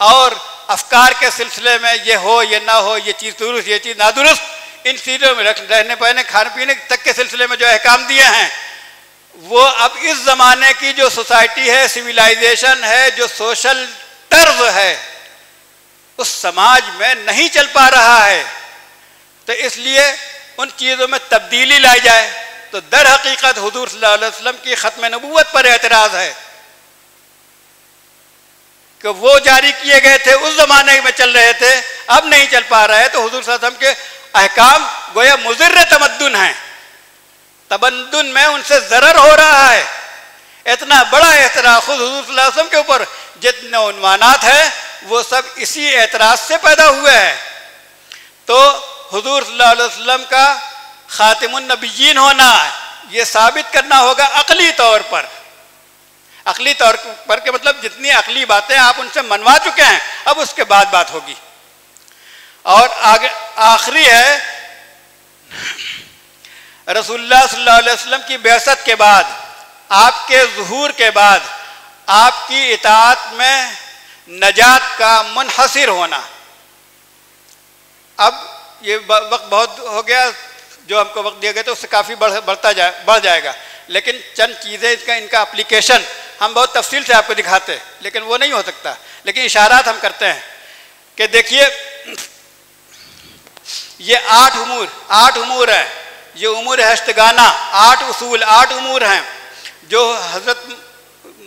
اور افکار کے سلسلے میں یہ ہو یہ نہ ہو، یہ چیز درست یہ چیز نادرست، ان چیزوں میں رہنے پہنے کھانے پینے تک کے سلسلے میں جو احکام دیے ہیں، وہ اب اس زمانے کی جو سوسائٹی ہے، سویلائزیشن ہے، جو سوشل طرز ہے، اس سماج میں نہیں چل پا رہا ہے. تو اس لیے ان چیزوں میں تبدیلی لائی جائے. تو در حقیقت حضور صلی اللہ علیہ وسلم کی ختم نبوت پر اعتراض ہے کہ وہ جاری کیے گئے تھے، اس زمانے میں چل رہے تھے، اب نہیں چل پا رہے. تو حضور صلی اللہ علیہ وسلم کے احکام گویا مضر تمدن ہیں، تمدن میں ان سے ضرر ہو رہا ہے. اتنا بڑا اعتراض خود حضور صلی اللہ علیہ وسلم کے اوپر جتنے عنوانات ہیں وہ سب اسی اعتراض سے پیدا ہوئے ہیں. تو حضور صلی اللہ علیہ وسلم کا خاتم النبیین ہونا یہ ثابت کرنا ہوگا عقلی طور پر. عقلی طور پر کہ مطلب جتنی عقلی باتیں آپ ان سے منوا چکے ہیں، اب اس کے بعد بات ہوگی. اور آخری ہے رسول اللہ صلی اللہ علیہ وسلم کی بعثت کے بعد، آپ کے ظہور کے بعد آپ کی اطاعت میں نجات کا منحصر ہونا. اب یہ وقت بہت ہو گیا، جو ہم کو وقت دیا گیا تو اس سے کافی بڑھ جائے گا، لیکن چند چیزیں ان کا اپلیکیشن ہم بہت تفصیل سے آپ کو دکھاتے، لیکن وہ نہیں ہو سکتا. لیکن اشارات ہم کرتے ہیں کہ دیکھیے یہ 8 امور ہیں، یہ امور ہشتگانہ، 8 اصول، 8 امور ہیں جو حضرت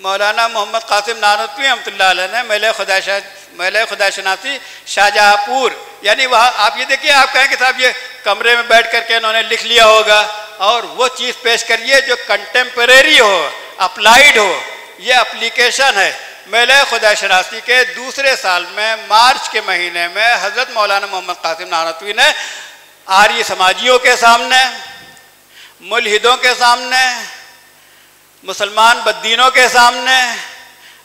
مولانا محمد قاسم نانوتوی رحمۃ اللہ علیہ نے میلہ خدا شناسی شاہجہاں پور، یعنی وہاں آپ یہ دیکھیے، آپ کہیں کہ صاحب یہ کمرے میں بیٹھ کر کے انہوں نے لکھ لیا ہوگا، اور وہ چیز پیش کریے جو کنٹمپریری ہو، اپلائیڈ ہو. یہ اپلیکیشن ہے. میلہ خدا شناسی کے دوسرے سال میں مارچ کے مہینے میں حضرت مولانا محمد قاسم نانوتوی نے آری سماجیوں کے سامنے، ملحدوں کے سامنے، مسلمان بدینوں کے سامنے،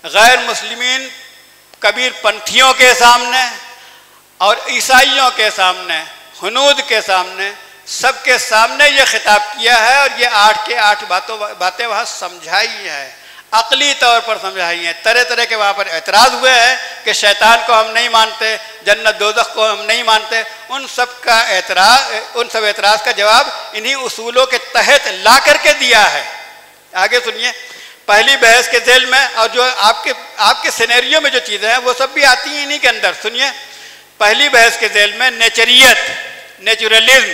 غیر مسلمین کبیر پنتھیوں کے سامنے اور عیسائیوں کے سامنے، ہنود کے سامنے، سب کے سامنے یہ خطاب کیا ہے. اور یہ 8 کے 8 باتیں وہاں سمجھائی ہیں، عقلی طور پر سمجھائی ہیں. طرح طرح کے وہاں پر اعتراض ہوئے ہیں کہ شیطان کو ہم نہیں مانتے، جنت دوزخ کو ہم نہیں مانتے. ان سب اعتراض کا جواب انہی اصولوں کے تحت لا کر کے دیا ہے. آگے سنیے، پہلی بحث کے ذیل میں، اور جو آپ کے سینیریو میں جو چیزیں ہیں وہ سب بھی آتی ہیں انہی کے اندر. سنیے، پہلی بحث کے ذیل میں نیچریت، نیچرلزم،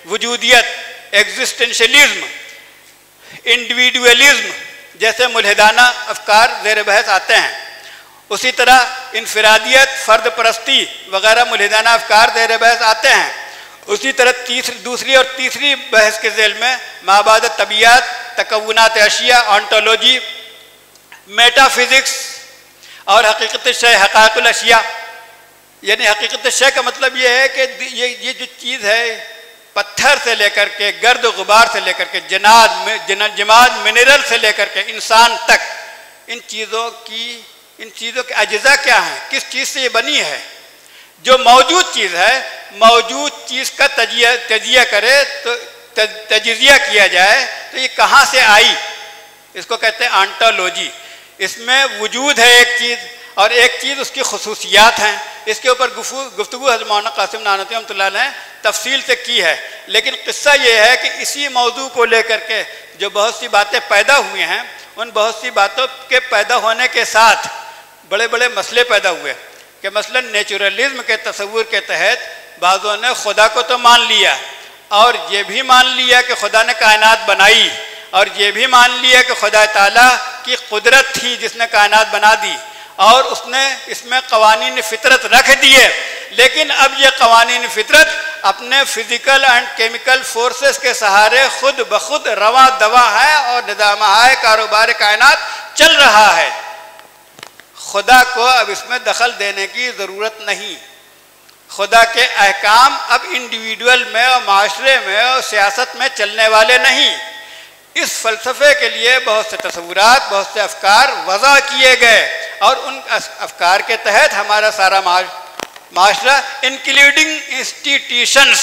وجودیت، ایگزسٹنشلزم، انڈیویڈویلزم جیسے ملحدانہ افکار زیر بحث آتے ہیں. اسی طرح انفرادیت، فرد پرستی وغیرہ ملحدانہ افکار زیر بحث آتے ہیں. اسی طرح دوسری اور تیسری بحث کے ذیل میں مابعد طبیعت، تکونات اشیاء، آنٹولوجی، میٹا فزکس اور حقیقت شے، حقائق الاشیاء. یعنی حقیقت شے کا مطلب یہ ہے کہ یہ جو چیز ہے، پتھر سے لے کر کے گرد و غبار سے لے کر کے جماد منرل سے لے کر کے انسان تک، ان چیزوں کے اجزاء کیا ہیں، کس چیز سے یہ بنی ہے. جو موجود چیز ہے، موجود چیز کا تجزیہ کرے تو تجزیہ کیا جائے تو یہ کہاں سے آئی، اس کو کہتے ہیں آنٹولوجی. اس میں وجود ہے ایک چیز، اور ایک چیز اس کی خصوصیات ہیں. اس کے اوپر گفتگو حضرت مولانا قاسم نانوتوی رحمۃ اللہ نے تفصیل سے کی ہے. لیکن قصہ یہ ہے کہ اسی موضوع کو لے کر کے جو بہت سی باتیں پیدا ہوئی ہیں، ان بہت سی باتوں کے پیدا ہونے کے ساتھ بڑے بڑے مسئلے پیدا ہوئے. کہ مثلا نیچرلزم کے تصور کے تحت بعضوں نے خدا کو تو مان لیا، اور یہ بھی مان لیا کہ خدا نے کائنات بنائی، اور یہ بھی مان لیا کہ خدا تعالیٰ کی قدرت تھی جس نے کائنات بنا دی، اور اس نے اس میں قوانین فطرت رکھ دیے. لیکن اب یہ قوانین فطرت اپنے فزیکل اینڈ کیمیکل فورسز کے سہارے خود بخود رواں دواں ہے اور نظامہائے کاروبار کائنات چل رہا ہے. خدا کو اب اس میں دخل دینے کی ضرورت نہیں. خدا کے احکام اب انڈیویڈول میں اور معاشرے میں اور سیاست میں چلنے والے نہیں. اس فلسفے کے لیے بہت سے تصورات، بہت سے افکار وضع کیے گئے اور ان افکار کے تحت ہمارا سارا معاشرہ انکلوڈنگ انسٹیٹیوشنز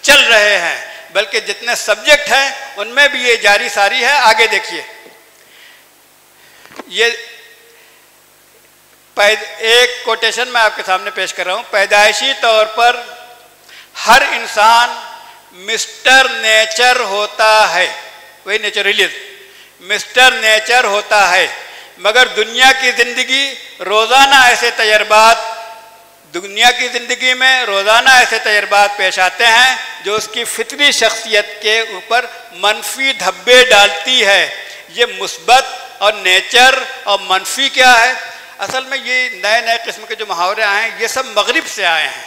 چل رہے ہیں. بلکہ جتنے سبجیکٹ ہیں ان میں بھی یہ جاری ساری ہے. آگے دیکھیے، یہ ایک کوٹیشن میں آپ کے سامنے پیش کر رہا ہوں. پیدائشی طور پر ہر انسان مسٹر نیچر ہوتا ہے، وہی نیچرلزم، مسٹر نیچر ہوتا ہے. مگر دنیا کی زندگی روزانہ ایسے تجربات، دنیا کی زندگی میں روزانہ ایسے تجربات پیش آتے ہیں جو اس کی فطری شخصیت کے اوپر منفی دھبے ڈالتی ہے. یہ مثبت اور نیچر اور منفی کیا ہے؟ اصل میں یہ نئے نئے قسم کے جو محاورے آئے ہیں یہ سب مغرب سے آئے ہیں.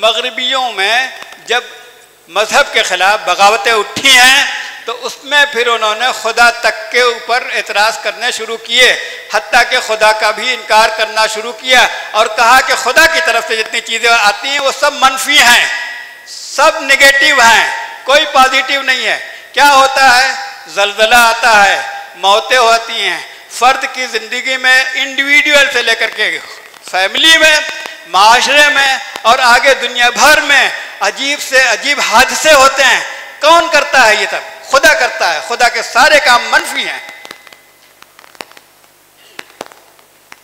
مغربیوں میں جب مذہب کے خلاف بغاوتیں اٹھی ہیں تو اس میں پھر انہوں نے خدا تک کے اوپر اعتراض کرنے شروع کیے، حتیٰ کہ خدا کا بھی انکار کرنا شروع کیا اور کہا کہ خدا کی طرف سے جتنی چیزیں آتی ہیں وہ سب منفی ہیں، سب نگیٹو ہیں، کوئی پازیٹیو نہیں ہے. کیا ہوتا ہے؟ زلزلہ آتا ہے، موتیں ہوتی ہیں. فرد کی زندگی میں انڈیویڈول سے لے کر کے فیملی میں، معاشرے میں اور آگے دنیا بھر میں عجیب سے عجیب حادثے ہوتے ہیں. کون کرتا ہے یہ سب؟ خدا کرتا ہے. خدا کے سارے کام منفی ہیں.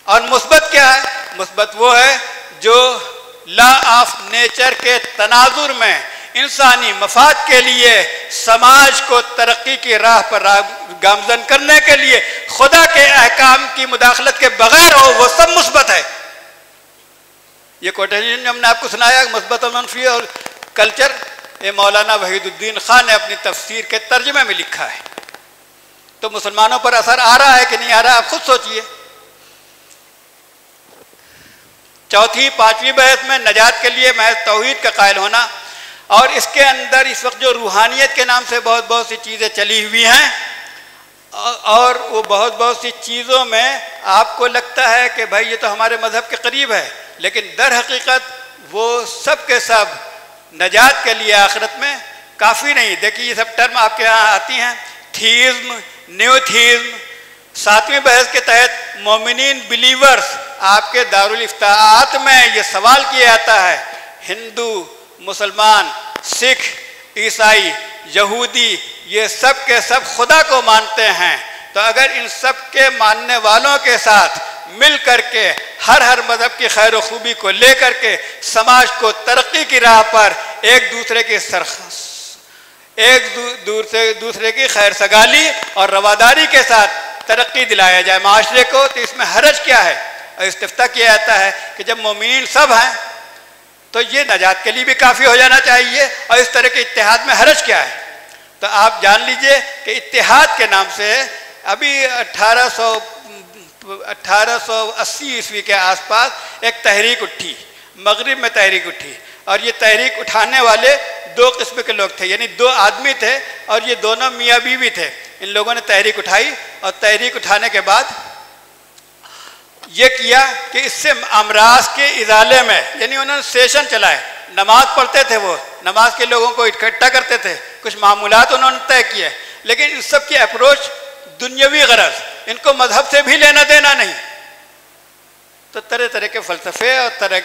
اور مثبت کیا ہے؟ مثبت وہ ہے جو لا آف نیچر کے تناظر میں انسانی مفاد کے لیے، سماج کو ترقی کی راہ پر گامزن کرنے کے لیے خدا کے احکام کی مداخلت کے بغیر ہو، وہ سب مثبت ہے. یہ کوٹیشن جو ہم نے آپ کو سنایا مثبت اور منفی اور کلچر، یہ مولانا وحید الدین خان نے اپنی تفسیر کے ترجمے میں لکھا ہے. تو مسلمانوں پر اثر آ رہا ہے کہ نہیں آ رہا؟ آپ خود سوچئے. چوتھی پانچویں بحث میں نجات کے لیے محض توحید کا قائل ہونا، اور اس کے اندر اس وقت جو روحانیت کے نام سے بہت سی چیزیں چلی ہوئی ہیں، اور وہ بہت سی چیزوں میں آپ کو لگتا ہے کہ بھائی یہ تو ہمارے مذہب کے قریب ہے، لیکن در حقیقت وہ سب کے سب نجات کے لیے آخرت میں کافی نہیں. دیکھیے یہ سب ٹرم آپ کے یہاں آتی ہیں، تھیزم، نیو تھیزم. ساتویں بحث کے تحت مومنین بلیورز، آپ کے دارالافتاءات میں یہ سوال کیا جاتا ہے، ہندو، مسلمان، سکھ، عیسائی، یہودی، یہ سب کے سب خدا کو مانتے ہیں. تو اگر ان سب کے ماننے والوں کے ساتھ مل کر کے ہر مذہب کی خیر و خوبی کو لے کر کے سماج کو ترقی کی راہ پر ایک دوسرے کی خیر سگالی اور رواداری کے ساتھ ترقی دلایا جائے معاشرے کو، تو اس میں حرج کیا ہے؟ اور استفتاء کیا جاتا ہے کہ جب مومنین سب ہیں تو یہ نجات کے لیے بھی کافی ہو جانا چاہیے، اور اس طرح کے اتحاد میں حرج کیا ہے؟ تو آپ جان لیجئے کہ اتحاد کے نام سے ابھی 1880 عیسوی کے آس پاس ایک تحریک اٹھی، مغرب میں تحریک اٹھی، اور یہ تحریک اٹھانے والے دو قسم کے لوگ تھے، یعنی دو آدمی تھے اور یہ دونوں میاں بیوی تھے. ان لوگوں نے تحریک اٹھائی اور تحریک اٹھانے کے بعد یہ کیا کہ اس سے امراض کے ازالے میں، یعنی انہوں نے سیشن چلائے، نماز پڑھتے تھے، وہ نماز کے لوگوں کو اکٹھا کرتے تھے، کچھ معمولات انہوں نے طے کیے، لیکن ان سب کی اپروچ دنیاوی غرض، ان کو مذہب سے بھی لینا دینا نہیں. تو طرح کے فلسفے اور طرح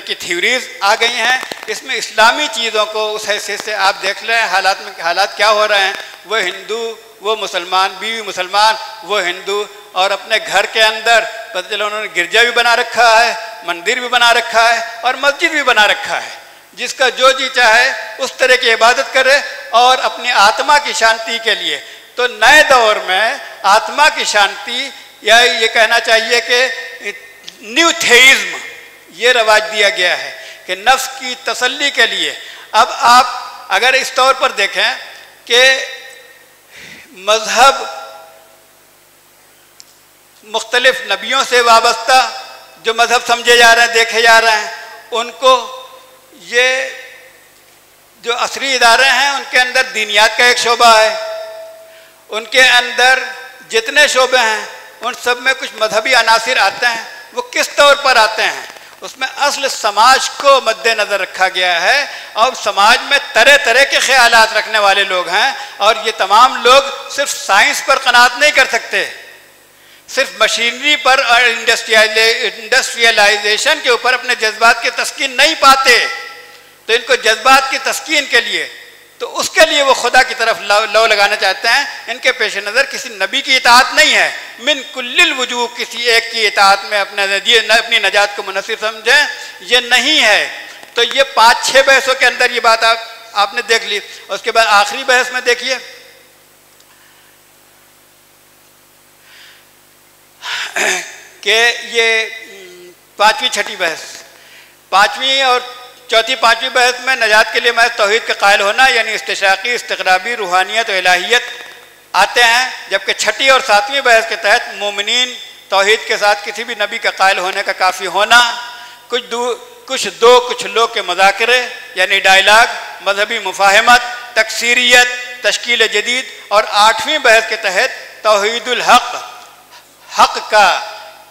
کی تھیوریز آ گئی ہیں. اس میں اسلامی چیزوں کو اس حیثیت سے آپ دیکھ لیں، حالات کیا ہو رہے ہیں. وہ ہندو، وہ مسلمان، بیوی مسلمان، وہ ہندو، اور اپنے گھر کے اندر پتہ چلا انہوں نے گرجا بھی بنا رکھا ہے، مندر بھی بنا رکھا ہے اور مسجد بھی بنا رکھا ہے. جس کا جو جی چاہے اس طرح کی عبادت کرے اور اپنی آتما کی شانتی کے لیے. تو نئے دور میں آتما کی شانتی، یا یہ کہنا چاہیے کہ نیو تھیزم، یہ رواج دیا گیا ہے کہ نفس کی تسلی کے لیے. اب آپ اگر اس طور پر دیکھیں کہ مذہب مختلف نبیوں سے وابستہ جو مذہب سمجھے جا رہے ہیں، دیکھے جا رہے ہیں، ان کو یہ جو عصری ادارے ہیں ان کے اندر دینیات کا ایک شعبہ ہے، ان کے اندر جتنے شعبے ہیں ان سب میں کچھ مذہبی عناصر آتے ہیں۔ وہ کس طور پر آتے ہیں؟ اس میں اصل سماج کو مد نظر رکھا گیا ہے، اور سماج میں طرح طرح کے خیالات رکھنے والے لوگ ہیں، اور یہ تمام لوگ صرف سائنس پر قناعت نہیں کر سکتے، صرف مشینری پر اور انڈسٹریلائزیشن کے اوپر اپنے جذبات کی تسکین نہیں پاتے، تو ان کو جذبات کی تسکین کے لیے، تو اس کے لیے وہ خدا کی طرف لو لگانا چاہتے ہیں۔ ان کے پیش نظر کسی نبی کی اطاعت نہیں ہے، من کل الوجوہ کسی ایک کی اطاعت میں اپنی نجات کو منحصر سمجھیں، یہ نہیں ہے۔ تو یہ 5-6 بحثوں کے اندر یہ بات آپ نے دیکھ لی۔ اس کے بعد آخری بحث میں دیکھیے کہ یہ 5ویں 6ٹھی بحث، 5ویں اور چوتھی 5ویں بحث میں نجات کے لیے محض توحید کا قائل ہونا یعنی استشراقی، استقرابی، روحانیت و الہیت آتے ہیں، جبکہ 6ٹھی اور 7ویں بحث کے تحت مومنین توحید کے ساتھ کسی بھی نبی کا قائل ہونے کا کافی ہونا، کچھ لوگ کے مذاکرے یعنی ڈائلاگ، مذہبی مفاہمت، تکثیریت، تشکیل جدید، اور 8ویں بحث کے تحت توحید الحق، حق کا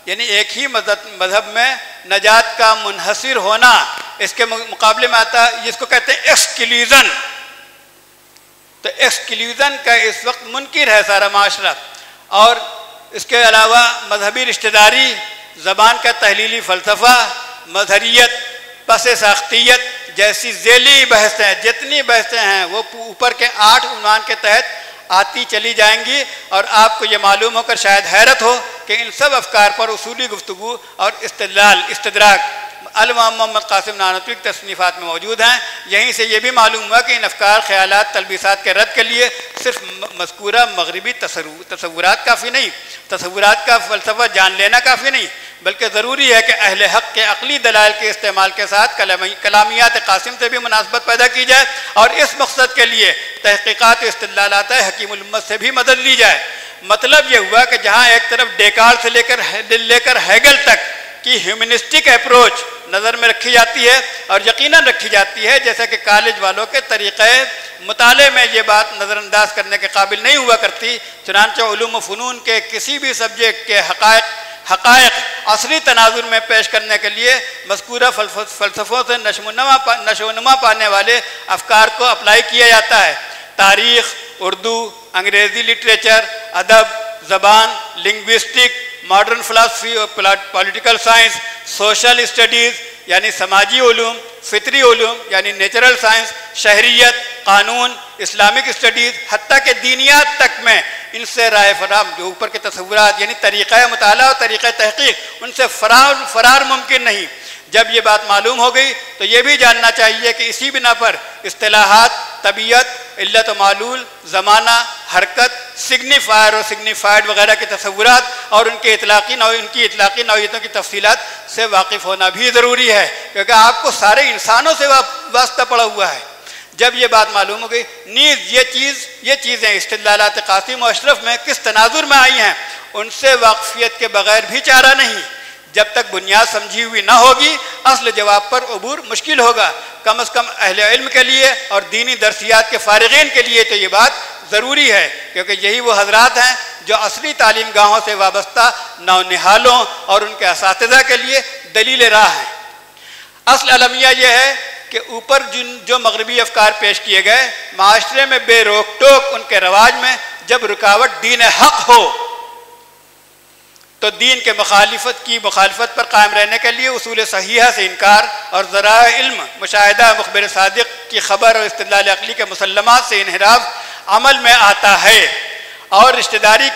یعنی ایک ہی مذہب میں نجات کا منحصر ہونا۔ اس کے مقابلے میں آتا ہے جس کو کہتے ہیں ایکسکلیوژن، تو ایکسکلیوژن کا اس وقت منکر ہے سارا معاشرہ، اور اس کے علاوہ مذہبی رشتہ داری، زبان کا تحلیلی فلسفہ، مظہریت، پس ساختیت جیسی ذیلی بحثیں، جتنی بحثیں ہیں وہ اوپر کے 8 عنوان کے تحت آتی چلی جائیں گی، اور آپ کو یہ معلوم ہو کر شاید حیرت ہو کہ ان سب افکار پر اصولی گفتگو اور استدراک علامہ محمد قاسم نانوتوی کی تصنیفات میں موجود ہیں۔ یہیں سے یہ بھی معلوم ہوا کہ ان افکار، خیالات، تلبیسات کے رد کے لیے صرف مذکورہ مغربی تصورات کافی نہیں، تصورات کا فلسفہ جان لینا کافی نہیں، بلکہ ضروری ہے کہ اہل حق کے عقلی دلائل کے استعمال کے ساتھ کلامیات قاسم سے بھی مناسبت پیدا کی جائے، اور اس مقصد کے لیے تحقیقات و استدلالات حکیم الامت سے بھی مدد لی جائے۔ مطلب یہ ہوا کہ جہاں ایک طرف ڈیکارٹ سے لے کر ہیگل تک کی ہیومنسٹک اپروچ نظر میں رکھی جاتی ہے، اور یقیناً رکھی جاتی ہے، جیسا کہ کالج والوں کے طریقے مطالعے میں یہ بات نظر انداز کرنے کے قابل نہیں ہوا کرتی۔ چنانچہ علوم و فنون کے کسی بھی سبجیکٹ کے حقائق عصری تناظر میں پیش کرنے کے لیے مذکورہ فلسفوں سے نشو و نما پانے والے افکار کو اپلائی کیا جاتا ہے۔ تاریخ، اردو، انگریزی لٹریچر، ادب، زبان، لنگوسٹک، ماڈرن فلسفی اور پولیٹیکل سائنس، سوشل اسٹڈیز یعنی سماجی علوم، فطری علوم یعنی نیچرل سائنس، شہریت، قانون، اسلامک اسٹڈیز، حتیٰ کہ دینیات تک میں ان سے رائے فرام، جو اوپر کے تصورات یعنی طریقہ مطالعہ اور طریقہ تحقیق، ان سے فرار ممکن نہیں۔ جب یہ بات معلوم ہو گئی تو یہ بھی جاننا چاہیے کہ اسی بنا پر اصطلاحات، طبیعت، علت و معلول، زمانہ، حرکت، سگنیفائر اور سگنیفائڈ وغیرہ کے تصورات اور ان کی اطلاقی نوعیتوں کی تفصیلات سے واقف ہونا بھی ضروری ہے، کیونکہ آپ کو سارے انسانوں سے واسطہ پڑا ہوا ہے۔ جب یہ بات معلوم ہو گئی، نیز یہ چیزیں استدلالات قاسم و اشرف میں کس تناظر میں آئی ہیں، ان سے واقفیت کے بغیر بھی چارہ نہیں۔ جب تک بنیاد سمجھی ہوئی نہ ہوگی، اصل جواب پر عبور مشکل ہوگا، کم از کم اہل علم کے لیے اور دینی درسیات کے فارغین کے لیے تو یہ بات ضروری ہے، کیونکہ یہی وہ حضرات ہیں جو عصری تعلیم گاہوں سے وابستہ نونہالوں اور ان کے اساتذہ کے لیے دلیل راہ ہیں۔ اصل المیہ یہ ہے کہ اوپر جو مغربی افکار پیش کیے گئے، معاشرے میں بے روک ٹوک ان کے رواج میں جب رکاوٹ دین حق ہو تو دین کے مخالفت پر قائم رہنے کے لیے اصول صحیحہ سے انکار اور ذرائع علم، مشاہدہ، مخبر صادق کی خبر اور استدلال عقلی کے مسلمات سے انحراف عمل میں آتا ہے، اور رشتہ داری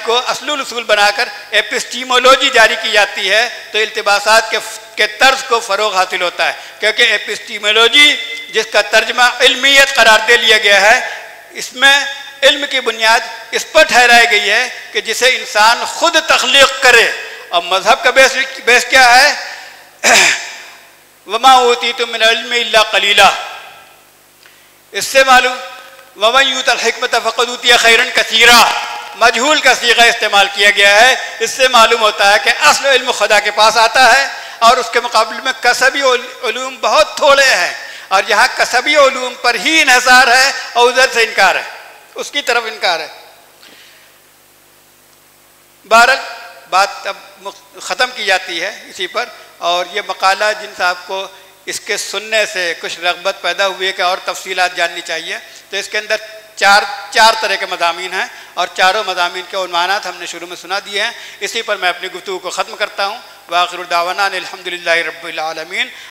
کو اصل الاصول بنا کر ایپسٹیمولوجی جاری کی جاتی ہے تو التباسات کے طرز کو فروغ حاصل ہوتا ہے، کیونکہ ایپسٹیمولوجی جس کا ترجمہ علمیت قرار دے لیا گیا ہے، اس میں علم کی بنیاد اس پر ٹھہرائی گئی ہے کہ جسے انسان خود تخلیق کرے، اور مذہب کا بیس کیا ہے؟ وَمَا أُوتِيتُم مِّنَ الْعِلْمِ إِلَّا قَلِيلًا۔ اس سے معلوم وَمَن يُؤْتَ الْحِكْمَةَ فَقَدْ أُوتِيَ خَيْرًا كَثِيرًا، مجہول کا صیغہ استعمال کیا گیا ہے۔ اس سے معلوم ہوتا ہے کہ اصل علم خدا کے پاس آتا ہے، اور اس کے مقابلے میں کسبی علوم بہت تھوڑے ہیں۔ اور یہاں کسبی علوم پر ہی انحصار ہے اور ادھر سے انکار ہے، اس کی طرف انکار ہے۔ بہرحال بات اب ختم کی جاتی ہے اسی پر، اور یہ مقالہ جن صاحب کو اس کے سننے سے کچھ رغبت پیدا ہوئی ہے کہ اور تفصیلات جاننی چاہیے، تو اس کے اندر چار طرح کے مضامین ہیں، اور چاروں مضامین کے عنوانات ہم نے شروع میں سنا دیے ہیں۔ اسی پر میں اپنی گفتگو کو ختم کرتا ہوں۔ وآخر دعوانا الحمدللہ رب العالمین۔